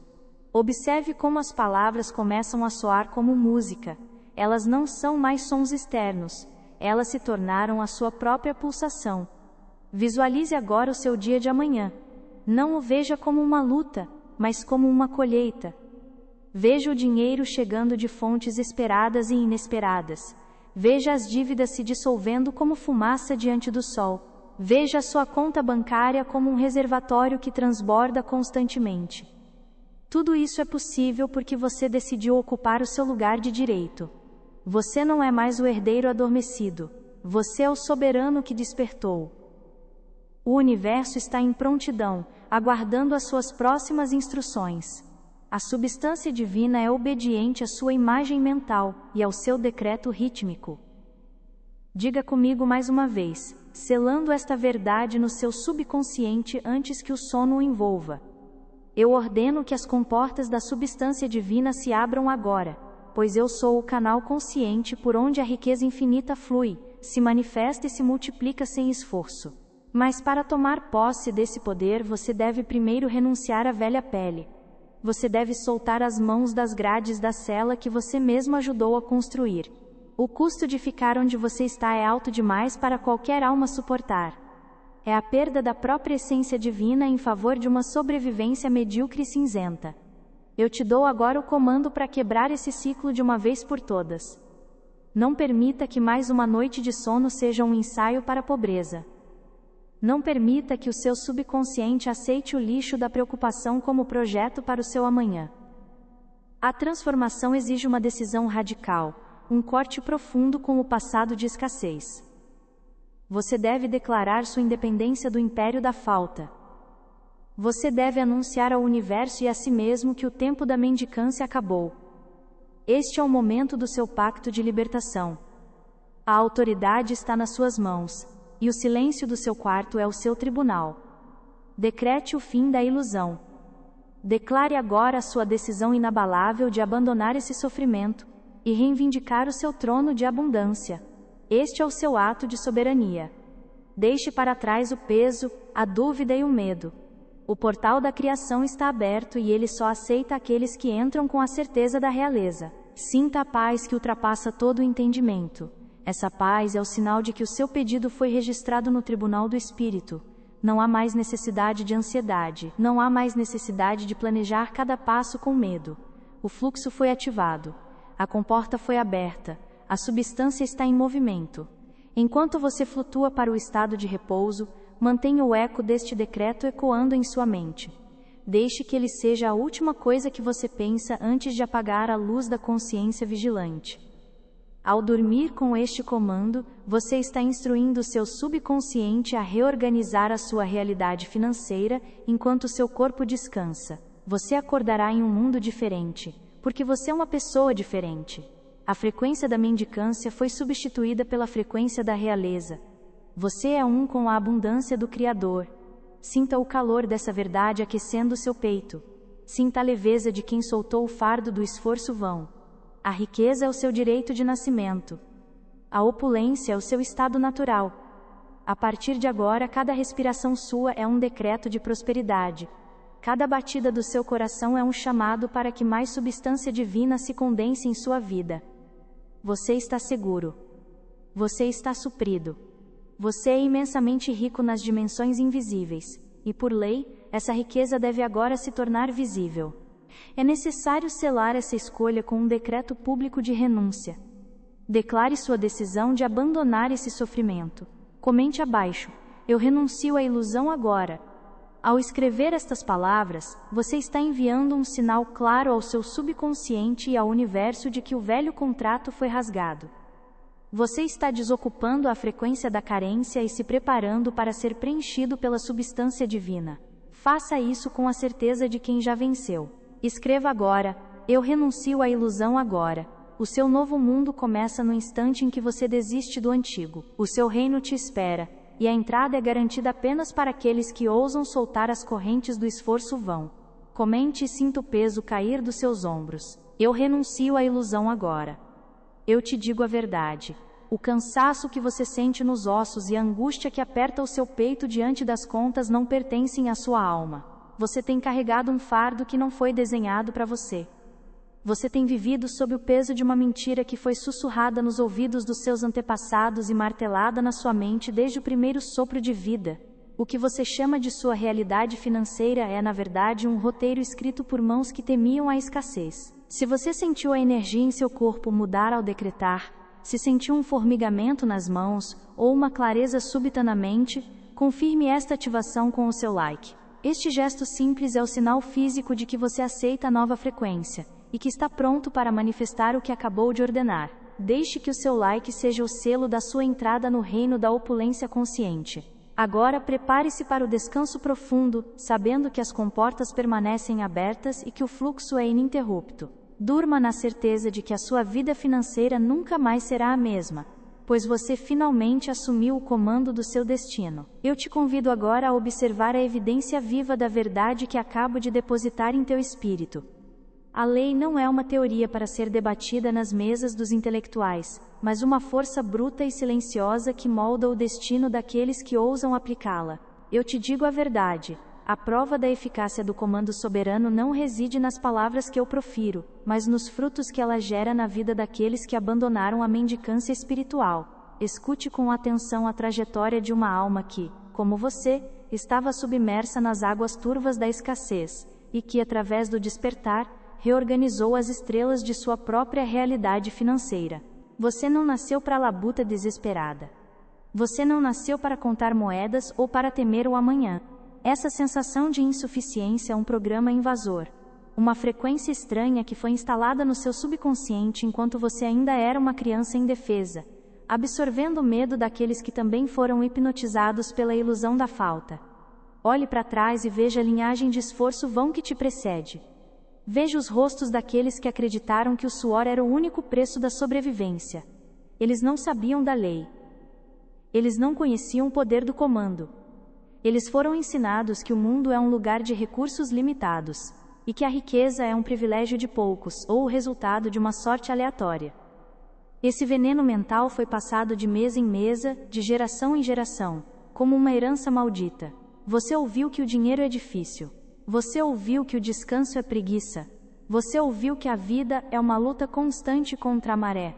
Observe como as palavras começam a soar como música. Elas não são mais sons externos, elas se tornaram a sua própria pulsação. Visualize agora o seu dia de amanhã. Não o veja como uma luta, mas como uma colheita. Veja o dinheiro chegando de fontes esperadas e inesperadas. Veja as dívidas se dissolvendo como fumaça diante do sol. Veja a sua conta bancária como um reservatório que transborda constantemente. Tudo isso é possível porque você decidiu ocupar o seu lugar de direito. Você não é mais o herdeiro adormecido. Você é o soberano que despertou. O universo está em prontidão, aguardando as suas próximas instruções. A substância divina é obediente à sua imagem mental e ao seu decreto rítmico. Diga comigo mais uma vez, selando esta verdade no seu subconsciente antes que o sono o envolva. Eu ordeno que as comportas da substância divina se abram agora, pois eu sou o canal consciente por onde a riqueza infinita flui, se manifesta e se multiplica sem esforço. Mas para tomar posse desse poder você deve primeiro renunciar à velha pele. Você deve soltar as mãos das grades da cela que você mesmo ajudou a construir. O custo de ficar onde você está é alto demais para qualquer alma suportar. É a perda da própria essência divina em favor de uma sobrevivência medíocre e cinzenta. Eu te dou agora o comando para quebrar esse ciclo de uma vez por todas. Não permita que mais uma noite de sono seja um ensaio para a pobreza. Não permita que o seu subconsciente aceite o lixo da preocupação como projeto para o seu amanhã. A transformação exige uma decisão radical, um corte profundo com o passado de escassez. Você deve declarar sua independência do império da falta. Você deve anunciar ao universo e a si mesmo que o tempo da mendicância acabou. Este é o momento do seu pacto de libertação. A autoridade está nas suas mãos, e o silêncio do seu quarto é o seu tribunal. Decrete o fim da ilusão. Declare agora a sua decisão inabalável de abandonar esse sofrimento e reivindicar o seu trono de abundância. Este é o seu ato de soberania. Deixe para trás o peso, a dúvida e o medo. O portal da criação está aberto e ele só aceita aqueles que entram com a certeza da realeza. Sinta a paz que ultrapassa todo o entendimento. Essa paz é o sinal de que o seu pedido foi registrado no tribunal do espírito. Não há mais necessidade de ansiedade, não há mais necessidade de planejar cada passo com medo. O fluxo foi ativado. A comporta foi aberta. A substância está em movimento. Enquanto você flutua para o estado de repouso, mantenha o eco deste decreto ecoando em sua mente. Deixe que ele seja a última coisa que você pensa antes de apagar a luz da consciência vigilante. Ao dormir com este comando, você está instruindo seu subconsciente a reorganizar a sua realidade financeira enquanto seu corpo descansa. Você acordará em um mundo diferente, porque você é uma pessoa diferente. A frequência da mendicância foi substituída pela frequência da realeza. Você é um com a abundância do Criador. Sinta o calor dessa verdade aquecendo seu peito. Sinta a leveza de quem soltou o fardo do esforço vão. A riqueza é o seu direito de nascimento. A opulência é o seu estado natural. A partir de agora, cada respiração sua é um decreto de prosperidade. Cada batida do seu coração é um chamado para que mais substância divina se condense em sua vida. Você está seguro. Você está suprido. Você é imensamente rico nas dimensões invisíveis, e por lei, essa riqueza deve agora se tornar visível. É necessário selar essa escolha com um decreto público de renúncia. Declare sua decisão de abandonar esse sofrimento. Comente abaixo: eu renuncio à ilusão agora. Ao escrever estas palavras, você está enviando um sinal claro ao seu subconsciente e ao universo de que o velho contrato foi rasgado. Você está desocupando a frequência da carência e se preparando para ser preenchido pela substância divina. Faça isso com a certeza de quem já venceu. Escreva agora: eu renuncio à ilusão agora. O seu novo mundo começa no instante em que você desiste do antigo. O seu reino te espera, e a entrada é garantida apenas para aqueles que ousam soltar as correntes do esforço vão. Comente e sinta o peso cair dos seus ombros. Eu renuncio à ilusão agora. Eu te digo a verdade. O cansaço que você sente nos ossos e a angústia que aperta o seu peito diante das contas não pertencem à sua alma. Você tem carregado um fardo que não foi desenhado para você. Você tem vivido sob o peso de uma mentira que foi sussurrada nos ouvidos dos seus antepassados e martelada na sua mente desde o primeiro sopro de vida. O que você chama de sua realidade financeira é, na verdade, um roteiro escrito por mãos que temiam a escassez. Se você sentiu a energia em seu corpo mudar ao decretar, se sentiu um formigamento nas mãos, ou uma clareza súbita na mente, confirme esta ativação com o seu like. Este gesto simples é o sinal físico de que você aceita a nova frequência e que está pronto para manifestar o que acabou de ordenar. Deixe que o seu like seja o selo da sua entrada no reino da opulência consciente. Agora prepare-se para o descanso profundo, sabendo que as comportas permanecem abertas e que o fluxo é ininterrupto. Durma na certeza de que a sua vida financeira nunca mais será a mesma, pois você finalmente assumiu o comando do seu destino. Eu te convido agora a observar a evidência viva da verdade que acabo de depositar em teu espírito. A lei não é uma teoria para ser debatida nas mesas dos intelectuais, mas uma força bruta e silenciosa que molda o destino daqueles que ousam aplicá-la. Eu te digo a verdade: a prova da eficácia do comando soberano não reside nas palavras que eu profiro, mas nos frutos que ela gera na vida daqueles que abandonaram a mendicância espiritual. Escute com atenção a trajetória de uma alma que, como você, estava submersa nas águas turvas da escassez, e que, através do despertar, reorganizou as estrelas de sua própria realidade financeira. Você não nasceu para a labuta desesperada. Você não nasceu para contar moedas ou para temer o amanhã. Essa sensação de insuficiência é um programa invasor. Uma frequência estranha que foi instalada no seu subconsciente enquanto você ainda era uma criança indefesa, absorvendo o medo daqueles que também foram hipnotizados pela ilusão da falta. Olhe para trás e veja a linhagem de esforço vão que te precede. Veja os rostos daqueles que acreditaram que o suor era o único preço da sobrevivência. Eles não sabiam da lei. Eles não conheciam o poder do comando. Eles foram ensinados que o mundo é um lugar de recursos limitados, e que a riqueza é um privilégio de poucos, ou o resultado de uma sorte aleatória. Esse veneno mental foi passado de mesa em mesa, de geração em geração, como uma herança maldita. Você ouviu que o dinheiro é difícil. Você ouviu que o descanso é preguiça. Você ouviu que a vida é uma luta constante contra a maré.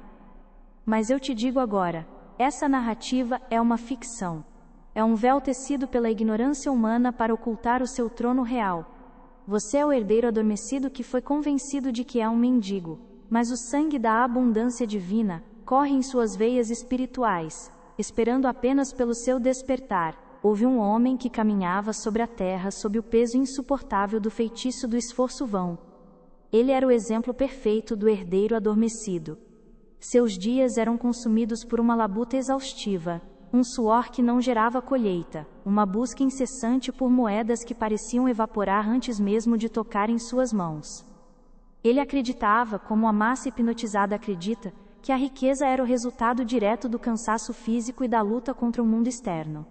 Mas eu te digo agora, essa narrativa é uma ficção. É um véu tecido pela ignorância humana para ocultar o seu trono real. Você é o herdeiro adormecido que foi convencido de que é um mendigo, mas o sangue da abundância divina corre em suas veias espirituais, esperando apenas pelo seu despertar. Houve um homem que caminhava sobre a terra sob o peso insuportável do feitiço do esforço vão. Ele era o exemplo perfeito do herdeiro adormecido. Seus dias eram consumidos por uma labuta exaustiva, um suor que não gerava colheita, uma busca incessante por moedas que pareciam evaporar antes mesmo de tocar em suas mãos. Ele acreditava, como a massa hipnotizada acredita, que a riqueza era o resultado direto do cansaço físico e da luta contra o mundo externo.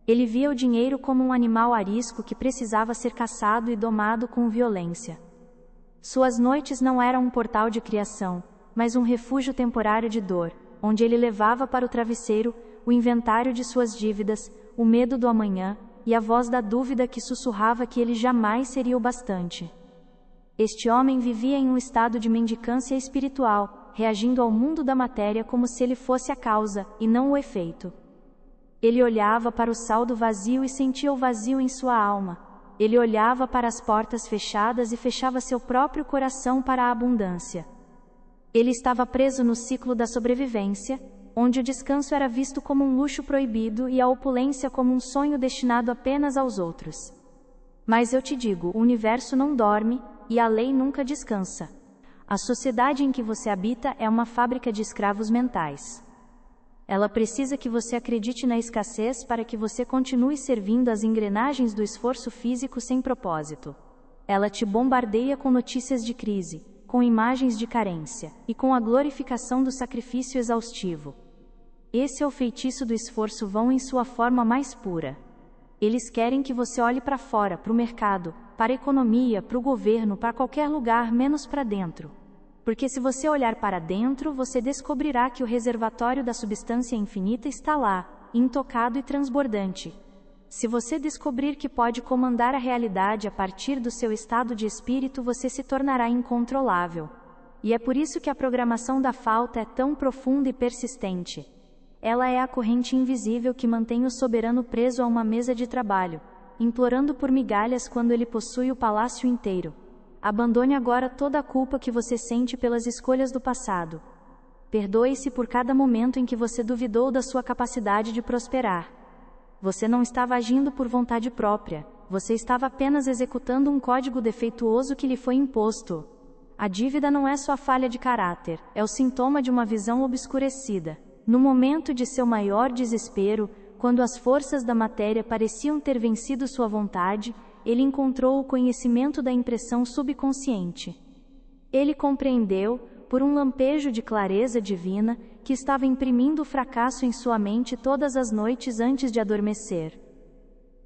Ele via o dinheiro como um animal arisco que precisava ser caçado e domado com violência. Suas noites não eram um portal de criação, mas um refúgio temporário de dor, onde ele levava para o travesseiro o inventário de suas dívidas, o medo do amanhã e a voz da dúvida que sussurrava que ele jamais seria o bastante. Este homem vivia em um estado de mendicância espiritual, reagindo ao mundo da matéria como se ele fosse a causa, e não o efeito. Ele olhava para o saldo vazio e sentia o vazio em sua alma. Ele olhava para as portas fechadas e fechava seu próprio coração para a abundância. Ele estava preso no ciclo da sobrevivência, onde o descanso era visto como um luxo proibido e a opulência como um sonho destinado apenas aos outros. Mas eu te digo, o universo não dorme, e a lei nunca descansa. A sociedade em que você habita é uma fábrica de escravos mentais. Ela precisa que você acredite na escassez para que você continue servindo as engrenagens do esforço físico sem propósito. Ela te bombardeia com notícias de crise, com imagens de carência, e com a glorificação do sacrifício exaustivo. Esse é o feitiço do esforço vão em sua forma mais pura. Eles querem que você olhe para fora, para o mercado, para a economia, para o governo, para qualquer lugar menos para dentro. Porque se você olhar para dentro, você descobrirá que o reservatório da substância infinita está lá, intocado e transbordante. Se você descobrir que pode comandar a realidade a partir do seu estado de espírito, você se tornará incontrolável. E é por isso que a programação da falta é tão profunda e persistente. Ela é a corrente invisível que mantém o soberano preso a uma mesa de trabalho, implorando por migalhas quando ele possui o palácio inteiro. Abandone agora toda a culpa que você sente pelas escolhas do passado. Perdoe-se por cada momento em que você duvidou da sua capacidade de prosperar. Você não estava agindo por vontade própria, você estava apenas executando um código defeituoso que lhe foi imposto. A dívida não é sua falha de caráter, é o sintoma de uma visão obscurecida. No momento de seu maior desespero, quando as forças da matéria pareciam ter vencido sua vontade, ele encontrou o conhecimento da impressão subconsciente. Ele compreendeu, por um lampejo de clareza divina, que estava imprimindo o fracasso em sua mente todas as noites antes de adormecer.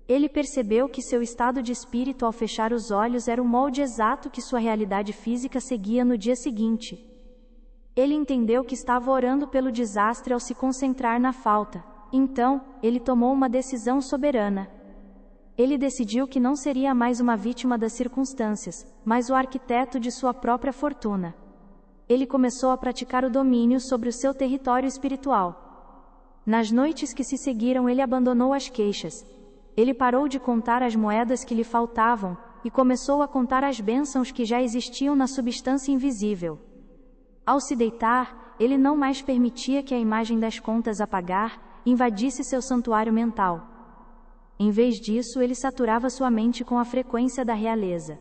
Ele percebeu que seu estado de espírito ao fechar os olhos era o molde exato que sua realidade física seguia no dia seguinte. Ele entendeu que estava orando pelo desastre ao se concentrar na falta. Então, ele tomou uma decisão soberana. Ele decidiu que não seria mais uma vítima das circunstâncias, mas o arquiteto de sua própria fortuna. Ele começou a praticar o domínio sobre o seu território espiritual. Nas noites que se seguiram, ele abandonou as queixas. Ele parou de contar as moedas que lhe faltavam e começou a contar as bênçãos que já existiam na substância invisível. Ao se deitar, ele não mais permitia que a imagem das contas a pagar invadisse seu santuário mental. Em vez disso, ele saturava sua mente com a frequência da realeza.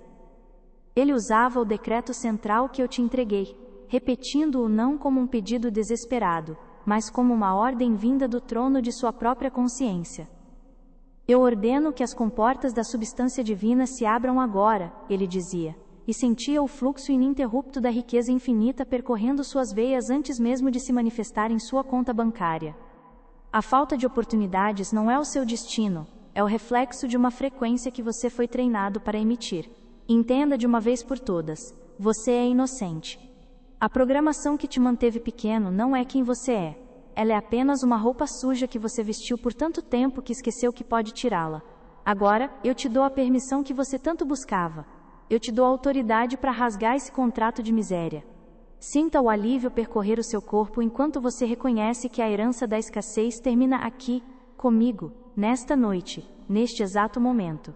Ele usava o decreto central que eu te entreguei, repetindo-o não como um pedido desesperado, mas como uma ordem vinda do trono de sua própria consciência. Eu ordeno que as comportas da substância divina se abram agora, ele dizia, e sentia o fluxo ininterrupto da riqueza infinita percorrendo suas veias antes mesmo de se manifestar em sua conta bancária. A falta de oportunidades não é o seu destino, é o reflexo de uma frequência que você foi treinado para emitir. Entenda de uma vez por todas, você é inocente. A programação que te manteve pequeno não é quem você é. Ela é apenas uma roupa suja que você vestiu por tanto tempo que esqueceu que pode tirá-la. Agora, eu te dou a permissão que você tanto buscava. Eu te dou a autoridade para rasgar esse contrato de miséria. Sinta o alívio percorrer o seu corpo enquanto você reconhece que a herança da escassez termina aqui, comigo, nesta noite, neste exato momento.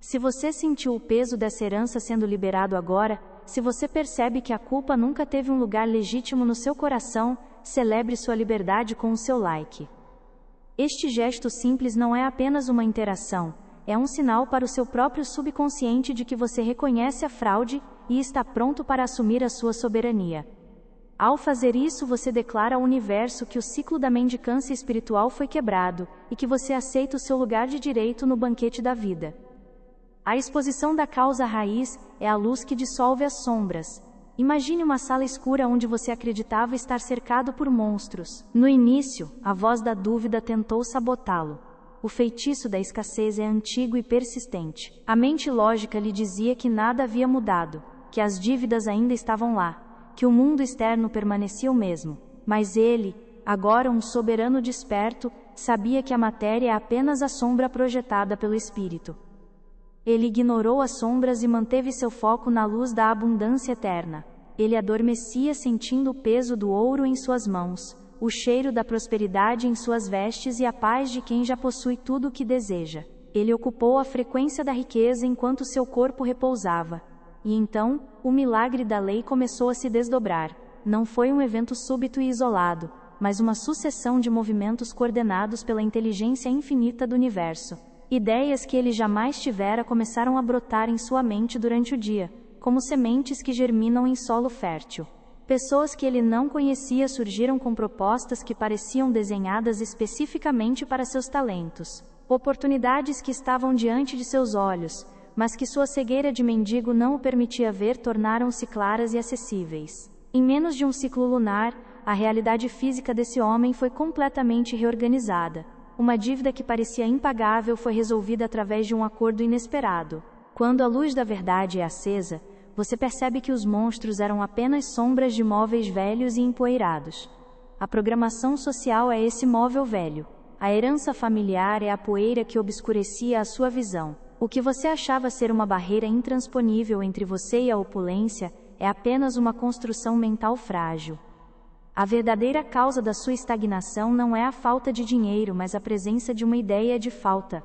Se você sentiu o peso dessa herança sendo liberado agora, se você percebe que a culpa nunca teve um lugar legítimo no seu coração, celebre sua liberdade com o seu like. Este gesto simples não é apenas uma interação, é um sinal para o seu próprio subconsciente de que você reconhece a fraude e está pronto para assumir a sua soberania. Ao fazer isso, você declara ao universo que o ciclo da mendicância espiritual foi quebrado e que você aceita o seu lugar de direito no banquete da vida. A exposição da causa raiz é a luz que dissolve as sombras. Imagine uma sala escura onde você acreditava estar cercado por monstros. No início, a voz da dúvida tentou sabotá-lo. O feitiço da escassez é antigo e persistente. A mente lógica lhe dizia que nada havia mudado, que as dívidas ainda estavam lá, que o mundo externo permanecia o mesmo. Mas ele, agora um soberano desperto, sabia que a matéria é apenas a sombra projetada pelo espírito. Ele ignorou as sombras e manteve seu foco na luz da abundância eterna. Ele adormecia sentindo o peso do ouro em suas mãos, o cheiro da prosperidade em suas vestes e a paz de quem já possui tudo o que deseja. Ele ocupou a frequência da riqueza enquanto seu corpo repousava. E então, o milagre da lei começou a se desdobrar. Não foi um evento súbito e isolado, mas uma sucessão de movimentos coordenados pela inteligência infinita do universo. Ideias que ele jamais tivera começaram a brotar em sua mente durante o dia, como sementes que germinam em solo fértil. Pessoas que ele não conhecia surgiram com propostas que pareciam desenhadas especificamente para seus talentos. Oportunidades que estavam diante de seus olhos, mas que sua cegueira de mendigo não o permitia ver, tornaram-se claras e acessíveis. Em menos de um ciclo lunar, a realidade física desse homem foi completamente reorganizada. Uma dívida que parecia impagável foi resolvida através de um acordo inesperado. Quando a luz da verdade é acesa, você percebe que os monstros eram apenas sombras de móveis velhos e empoeirados. A programação social é esse móvel velho. A herança familiar é a poeira que obscurecia a sua visão. O que você achava ser uma barreira intransponível entre você e a opulência é apenas uma construção mental frágil. A verdadeira causa da sua estagnação não é a falta de dinheiro, mas a presença de uma ideia de falta.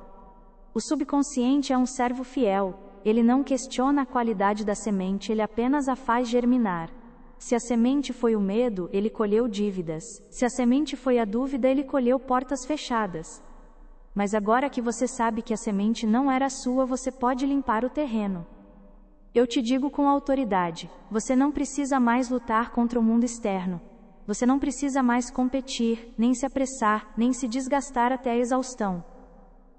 O subconsciente é um servo fiel. Ele não questiona a qualidade da semente, ele apenas a faz germinar. Se a semente foi o medo, ele colheu dívidas. Se a semente foi a dúvida, ele colheu portas fechadas. Mas agora que você sabe que a semente não era sua, você pode limpar o terreno. Eu te digo com autoridade, você não precisa mais lutar contra o mundo externo. Você não precisa mais competir, nem se apressar, nem se desgastar até a exaustão.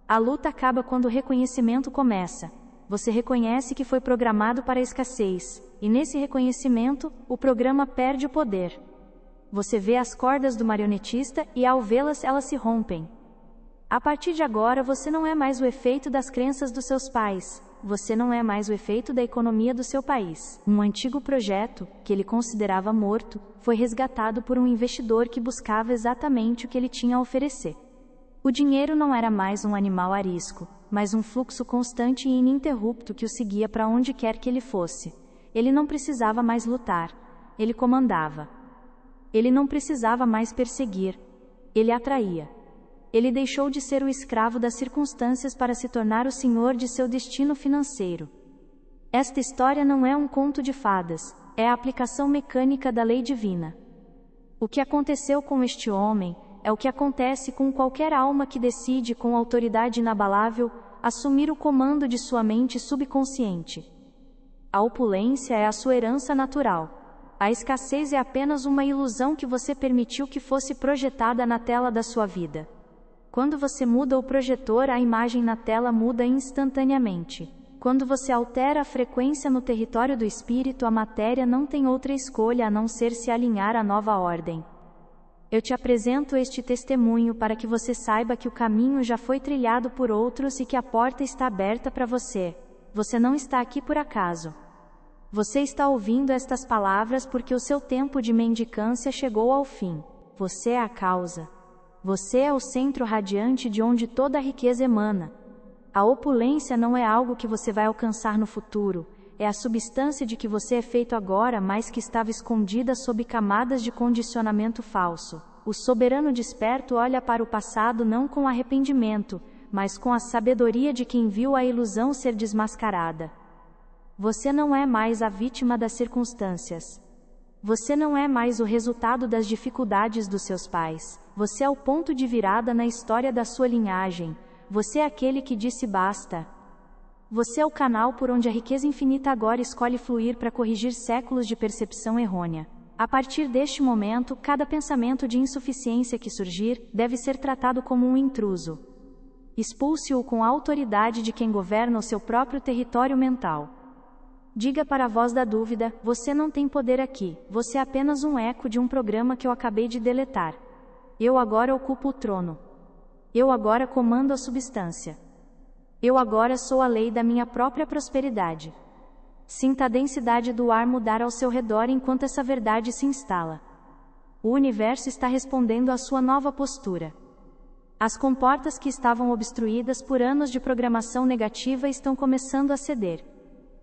A luta acaba quando o reconhecimento começa. Você reconhece que foi programado para a escassez, e nesse reconhecimento, o programa perde o poder. Você vê as cordas do marionetista e ao vê-las, elas se rompem. A partir de agora, você não é mais o efeito das crenças dos seus pais. Você não é mais o efeito da economia do seu país. Um antigo projeto, que ele considerava morto, foi resgatado por um investidor que buscava exatamente o que ele tinha a oferecer. O dinheiro não era mais um animal arisco, mas um fluxo constante e ininterrupto que o seguia para onde quer que ele fosse. Ele não precisava mais lutar. Ele comandava. Ele não precisava mais perseguir. Ele atraía. Ele deixou de ser o escravo das circunstâncias para se tornar o senhor de seu destino financeiro. Esta história não é um conto de fadas, é a aplicação mecânica da lei divina. O que aconteceu com este homem é o que acontece com qualquer alma que decide, com autoridade inabalável, assumir o comando de sua mente subconsciente. A opulência é a sua herança natural. A escassez é apenas uma ilusão que você permitiu que fosse projetada na tela da sua vida. Quando você muda o projetor, a imagem na tela muda instantaneamente. Quando você altera a frequência no território do espírito, a matéria não tem outra escolha a não ser se alinhar à nova ordem. Eu te apresento este testemunho para que você saiba que o caminho já foi trilhado por outros e que a porta está aberta para você. Você não está aqui por acaso. Você está ouvindo estas palavras porque o seu tempo de mendicância chegou ao fim. Você é a causa. Você é o centro radiante de onde toda a riqueza emana. A opulência não é algo que você vai alcançar no futuro. É a substância de que você é feito agora, mas que estava escondida sob camadas de condicionamento falso. O soberano desperto olha para o passado não com arrependimento, mas com a sabedoria de quem viu a ilusão ser desmascarada. Você não é mais a vítima das circunstâncias. Você não é mais o resultado das dificuldades dos seus pais. Você é o ponto de virada na história da sua linhagem. Você é aquele que disse basta. Você é o canal por onde a riqueza infinita agora escolhe fluir para corrigir séculos de percepção errônea. A partir deste momento, cada pensamento de insuficiência que surgir deve ser tratado como um intruso. Expulse-o com a autoridade de quem governa o seu próprio território mental. Diga para a voz da dúvida: você não tem poder aqui, você é apenas um eco de um programa que eu acabei de deletar. Eu agora ocupo o trono. Eu agora comando a substância. Eu agora sou a lei da minha própria prosperidade. Sinta a densidade do ar mudar ao seu redor enquanto essa verdade se instala. O universo está respondendo à sua nova postura. As comportas que estavam obstruídas por anos de programação negativa estão começando a ceder.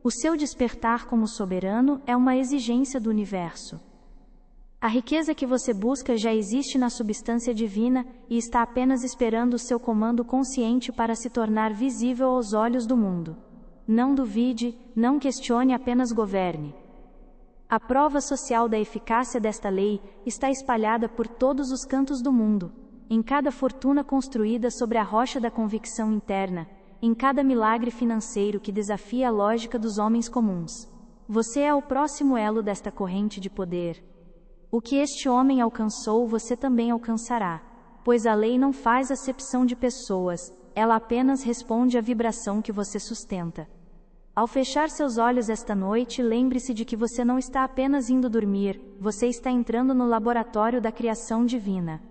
O seu despertar como soberano é uma exigência do universo. A riqueza que você busca já existe na substância divina e está apenas esperando o seu comando consciente para se tornar visível aos olhos do mundo. Não duvide, não questione, apenas governe. A prova social da eficácia desta lei está espalhada por todos os cantos do mundo, em cada fortuna construída sobre a rocha da convicção interna, em cada milagre financeiro que desafia a lógica dos homens comuns. Você é o próximo elo desta corrente de poder. O que este homem alcançou, você também alcançará, pois a lei não faz acepção de pessoas, ela apenas responde à vibração que você sustenta. Ao fechar seus olhos esta noite, lembre-se de que você não está apenas indo dormir, você está entrando no laboratório da criação divina.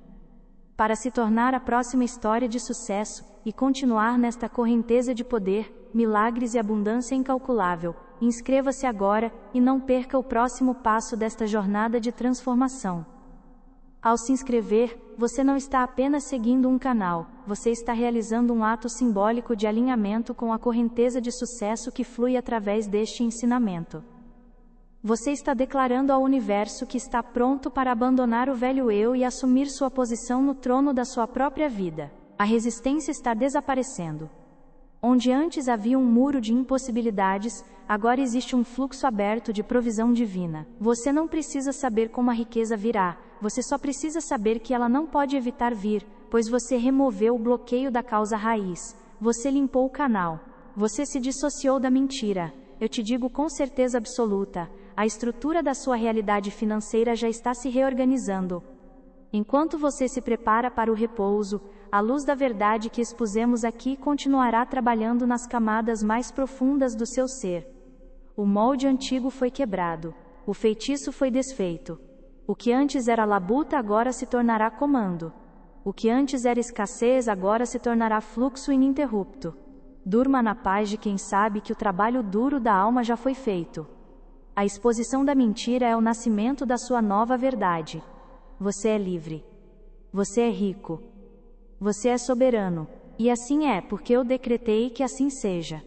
Para se tornar a próxima história de sucesso e continuar nesta correnteza de poder, milagres e abundância incalculável, inscreva-se agora e não perca o próximo passo desta jornada de transformação. Ao se inscrever, você não está apenas seguindo um canal, você está realizando um ato simbólico de alinhamento com a correnteza de sucesso que flui através deste ensinamento. Você está declarando ao universo que está pronto para abandonar o velho eu e assumir sua posição no trono da sua própria vida. A resistência está desaparecendo. Onde antes havia um muro de impossibilidades, agora existe um fluxo aberto de provisão divina. Você não precisa saber como a riqueza virá, você só precisa saber que ela não pode evitar vir, pois você removeu o bloqueio da causa raiz, você limpou o canal, você se dissociou da mentira. Eu te digo com certeza absoluta, a estrutura da sua realidade financeira já está se reorganizando. Enquanto você se prepara para o repouso, a luz da verdade que expusemos aqui continuará trabalhando nas camadas mais profundas do seu ser. O molde antigo foi quebrado. O feitiço foi desfeito. O que antes era labuta agora se tornará comando. O que antes era escassez agora se tornará fluxo ininterrupto. Durma na paz de quem sabe que o trabalho duro da alma já foi feito. A exposição da mentira é o nascimento da sua nova verdade. Você é livre. Você é rico. Você é soberano. E assim é, porque eu decretei que assim seja.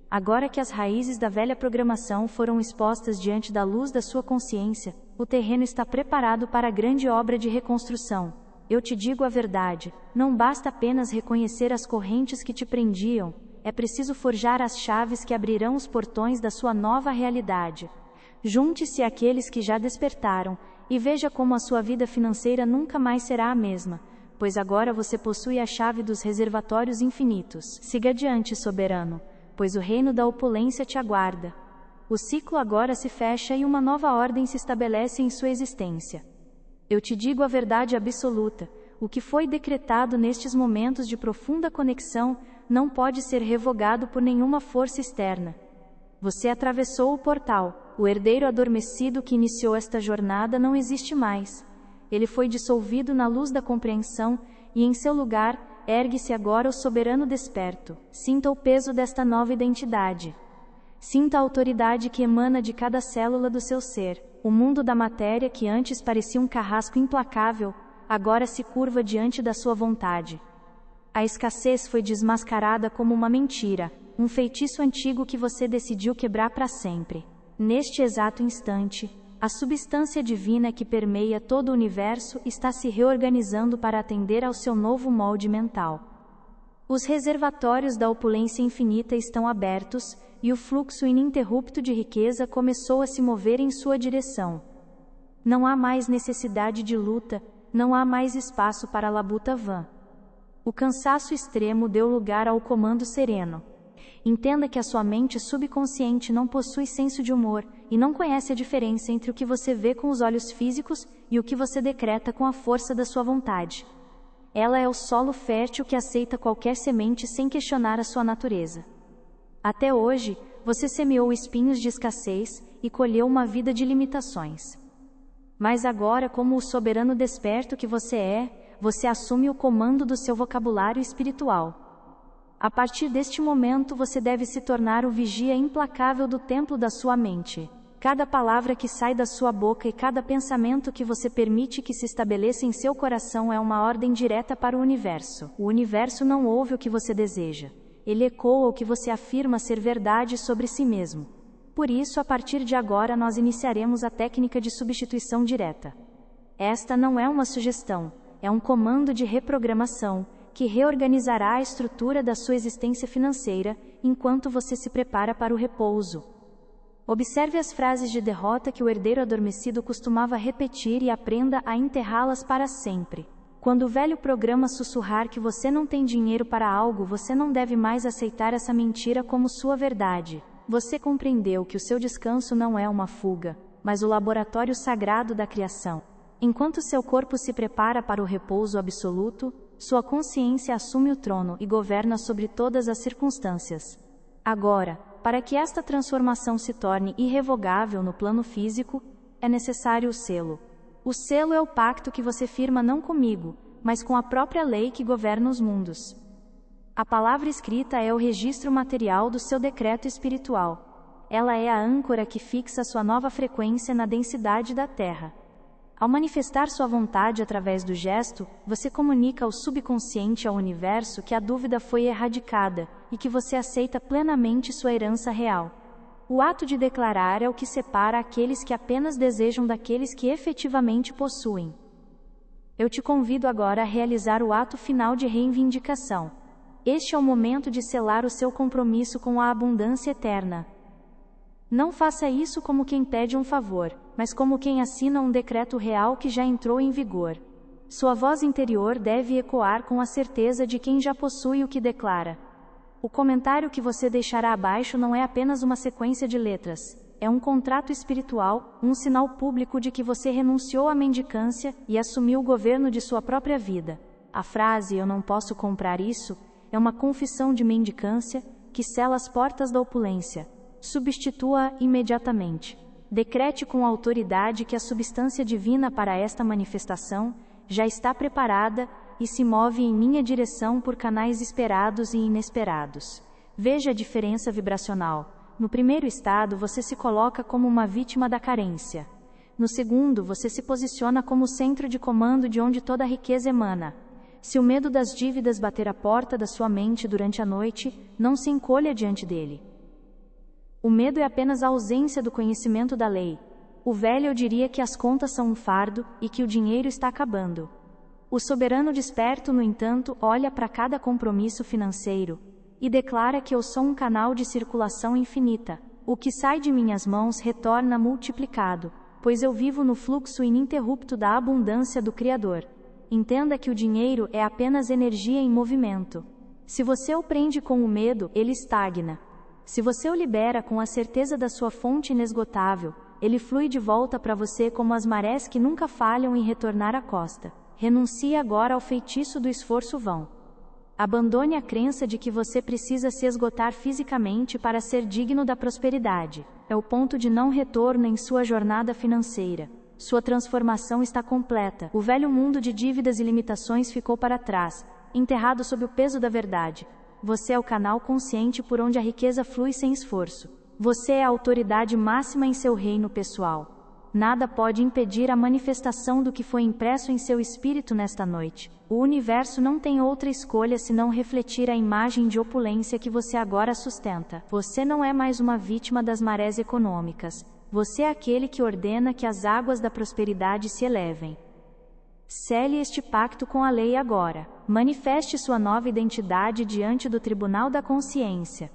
Agora que as raízes da velha programação foram expostas diante da luz da sua consciência, o terreno está preparado para a grande obra de reconstrução. Eu te digo a verdade, não basta apenas reconhecer as correntes que te prendiam, é preciso forjar as chaves que abrirão os portões da sua nova realidade. Junte-se àqueles que já despertaram, e veja como a sua vida financeira nunca mais será a mesma, pois agora você possui a chave dos reservatórios infinitos. Siga adiante, soberano, pois o reino da opulência te aguarda. O ciclo agora se fecha e uma nova ordem se estabelece em sua existência. Eu te digo a verdade absoluta, o que foi decretado nestes momentos de profunda conexão não pode ser revogado por nenhuma força externa. Você atravessou o portal, o herdeiro adormecido que iniciou esta jornada não existe mais. Ele foi dissolvido na luz da compreensão, e em seu lugar, ergue-se agora o soberano desperto. Sinta o peso desta nova identidade. Sinta a autoridade que emana de cada célula do seu ser. O mundo da matéria que antes parecia um carrasco implacável, agora se curva diante da sua vontade. A escassez foi desmascarada como uma mentira, um feitiço antigo que você decidiu quebrar para sempre. Neste exato instante, a substância divina que permeia todo o universo está se reorganizando para atender ao seu novo molde mental. Os reservatórios da opulência infinita estão abertos, e o fluxo ininterrupto de riqueza começou a se mover em sua direção. Não há mais necessidade de luta, não há mais espaço para a labuta vã. O cansaço extremo deu lugar ao comando sereno. Entenda que a sua mente subconsciente não possui senso de humor e não conhece a diferença entre o que você vê com os olhos físicos e o que você decreta com a força da sua vontade. Ela é o solo fértil que aceita qualquer semente sem questionar a sua natureza. Até hoje, você semeou espinhos de escassez e colheu uma vida de limitações. Mas agora, como o soberano desperto que você é, você assume o comando do seu vocabulário espiritual. A partir deste momento você deve se tornar o vigia implacável do templo da sua mente. Cada palavra que sai da sua boca e cada pensamento que você permite que se estabeleça em seu coração é uma ordem direta para o universo. O universo não ouve o que você deseja. Ele ecoa o que você afirma ser verdade sobre si mesmo. Por isso, a partir de agora nós iniciaremos a técnica de substituição direta. Esta não é uma sugestão, é um comando de reprogramação, que reorganizará a estrutura da sua existência financeira, enquanto você se prepara para o repouso. Observe as frases de derrota que o herdeiro adormecido costumava repetir e aprenda a enterrá-las para sempre. Quando o velho programa sussurrar que você não tem dinheiro para algo, você não deve mais aceitar essa mentira como sua verdade. Você compreendeu que o seu descanso não é uma fuga, mas o laboratório sagrado da criação. Enquanto seu corpo se prepara para o repouso absoluto, sua consciência assume o trono e governa sobre todas as circunstâncias. Agora, para que esta transformação se torne irrevogável no plano físico, é necessário o selo. O selo é o pacto que você firma não comigo, mas com a própria lei que governa os mundos. A palavra escrita é o registro material do seu decreto espiritual. Ela é a âncora que fixa sua nova frequência na densidade da Terra. Ao manifestar sua vontade através do gesto, você comunica ao subconsciente ao universo que a dúvida foi erradicada e que você aceita plenamente sua herança real. O ato de declarar é o que separa aqueles que apenas desejam daqueles que efetivamente possuem. Eu te convido agora a realizar o ato final de reivindicação. Este é o momento de selar o seu compromisso com a abundância eterna. Não faça isso como quem pede um favor, mas como quem assina um decreto real que já entrou em vigor. Sua voz interior deve ecoar com a certeza de quem já possui o que declara. O comentário que você deixará abaixo não é apenas uma sequência de letras, é um contrato espiritual, um sinal público de que você renunciou à mendicância e assumiu o governo de sua própria vida. A frase "eu não posso comprar isso" é uma confissão de mendicância que sela as portas da opulência. Substitua-a imediatamente. Decrete com autoridade que a substância divina para esta manifestação já está preparada e se move em minha direção por canais esperados e inesperados. Veja a diferença vibracional. No primeiro estado, você se coloca como uma vítima da carência. No segundo, você se posiciona como o centro de comando de onde toda a riqueza emana. Se o medo das dívidas bater a porta da sua mente durante a noite, não se encolha diante dele. O medo é apenas a ausência do conhecimento da lei. O velho diria que as contas são um fardo e que o dinheiro está acabando. O soberano desperto, no entanto, olha para cada compromisso financeiro e declara que eu sou um canal de circulação infinita. O que sai de minhas mãos retorna multiplicado, pois eu vivo no fluxo ininterrupto da abundância do Criador. Entenda que o dinheiro é apenas energia em movimento. Se você o prende com o medo, ele estagna. Se você o libera com a certeza da sua fonte inesgotável, ele flui de volta para você como as marés que nunca falham em retornar à costa. Renuncie agora ao feitiço do esforço vão. Abandone a crença de que você precisa se esgotar fisicamente para ser digno da prosperidade. É o ponto de não retorno em sua jornada financeira. Sua transformação está completa. O velho mundo de dívidas e limitações ficou para trás, enterrado sob o peso da verdade. Você é o canal consciente por onde a riqueza flui sem esforço. Você é a autoridade máxima em seu reino pessoal. Nada pode impedir a manifestação do que foi impresso em seu espírito nesta noite. O universo não tem outra escolha senão refletir a imagem de opulência que você agora sustenta. Você não é mais uma vítima das marés econômicas. Você é aquele que ordena que as águas da prosperidade se elevem. Cele este pacto com a lei agora. Manifeste sua nova identidade diante do tribunal da consciência.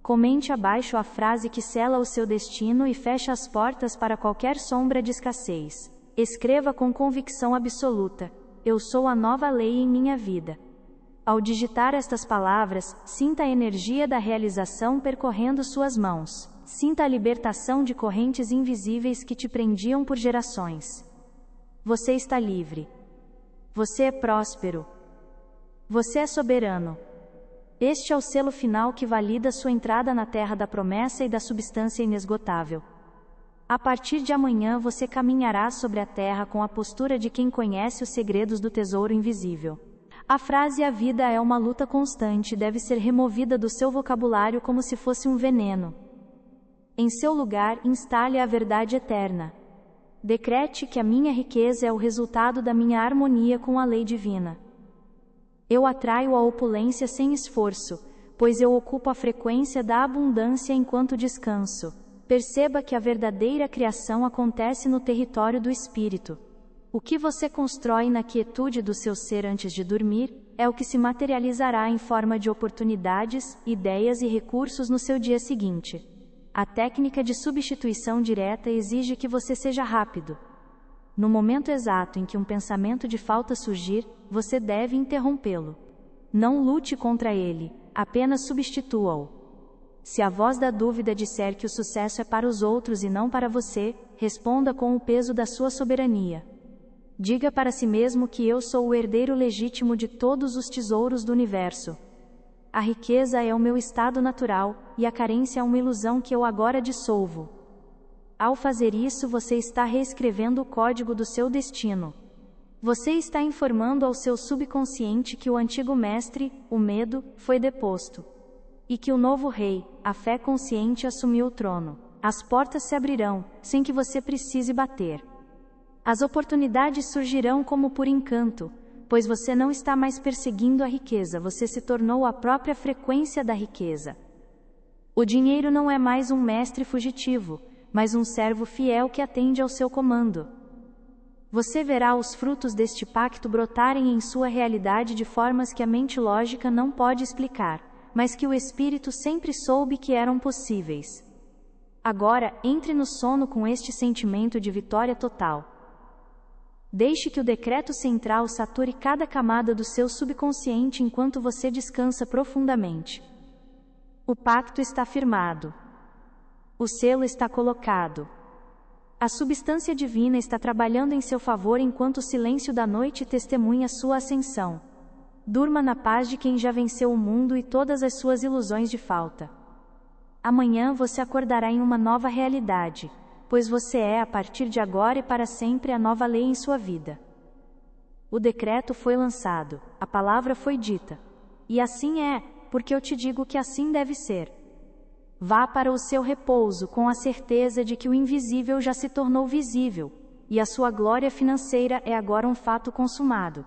Comente abaixo a frase que sela o seu destino e fecha as portas para qualquer sombra de escassez. Escreva com convicção absoluta: eu sou a nova lei em minha vida. Ao digitar estas palavras, sinta a energia da realização percorrendo suas mãos. Sinta a libertação de correntes invisíveis que te prendiam por gerações. Você está livre. Você é próspero. Você é soberano. Este é o selo final que valida sua entrada na terra da promessa e da substância inesgotável. A partir de amanhã você caminhará sobre a terra com a postura de quem conhece os segredos do tesouro invisível. A frase "a vida é uma luta constante" deve ser removida do seu vocabulário como se fosse um veneno. Em seu lugar, instale a verdade eterna. Decrete que a minha riqueza é o resultado da minha harmonia com a lei divina. Eu atraio a opulência sem esforço, pois eu ocupo a frequência da abundância enquanto descanso. Perceba que a verdadeira criação acontece no território do espírito. O que você constrói na quietude do seu ser antes de dormir, é o que se materializará em forma de oportunidades, ideias e recursos no seu dia seguinte. A técnica de substituição direta exige que você seja rápido. No momento exato em que um pensamento de falta surgir, você deve interrompê-lo. Não lute contra ele, apenas substitua-o. Se a voz da dúvida disser que o sucesso é para os outros e não para você, responda com o peso da sua soberania. Diga para si mesmo que eu sou o herdeiro legítimo de todos os tesouros do universo. A riqueza é o meu estado natural, e a carência é uma ilusão que eu agora dissolvo. Ao fazer isso, você está reescrevendo o código do seu destino. Você está informando ao seu subconsciente que o antigo mestre, o medo, foi deposto. E que o novo rei, a fé consciente, assumiu o trono. As portas se abrirão, sem que você precise bater. As oportunidades surgirão como por encanto, pois você não está mais perseguindo a riqueza, você se tornou a própria frequência da riqueza. O dinheiro não é mais um mestre fugitivo, mas um servo fiel que atende ao seu comando. Você verá os frutos deste pacto brotarem em sua realidade de formas que a mente lógica não pode explicar, mas que o espírito sempre soube que eram possíveis. Agora, entre no sono com este sentimento de vitória total. Deixe que o decreto central sature cada camada do seu subconsciente enquanto você descansa profundamente. O pacto está firmado. O selo está colocado. A substância divina está trabalhando em seu favor enquanto o silêncio da noite testemunha sua ascensão. Durma na paz de quem já venceu o mundo e todas as suas ilusões de falta. Amanhã você acordará em uma nova realidade, pois você é, a partir de agora e para sempre, a nova lei em sua vida. O decreto foi lançado, a palavra foi dita. E assim é, porque eu te digo que assim deve ser. Vá para o seu repouso com a certeza de que o invisível já se tornou visível, e a sua glória financeira é agora um fato consumado.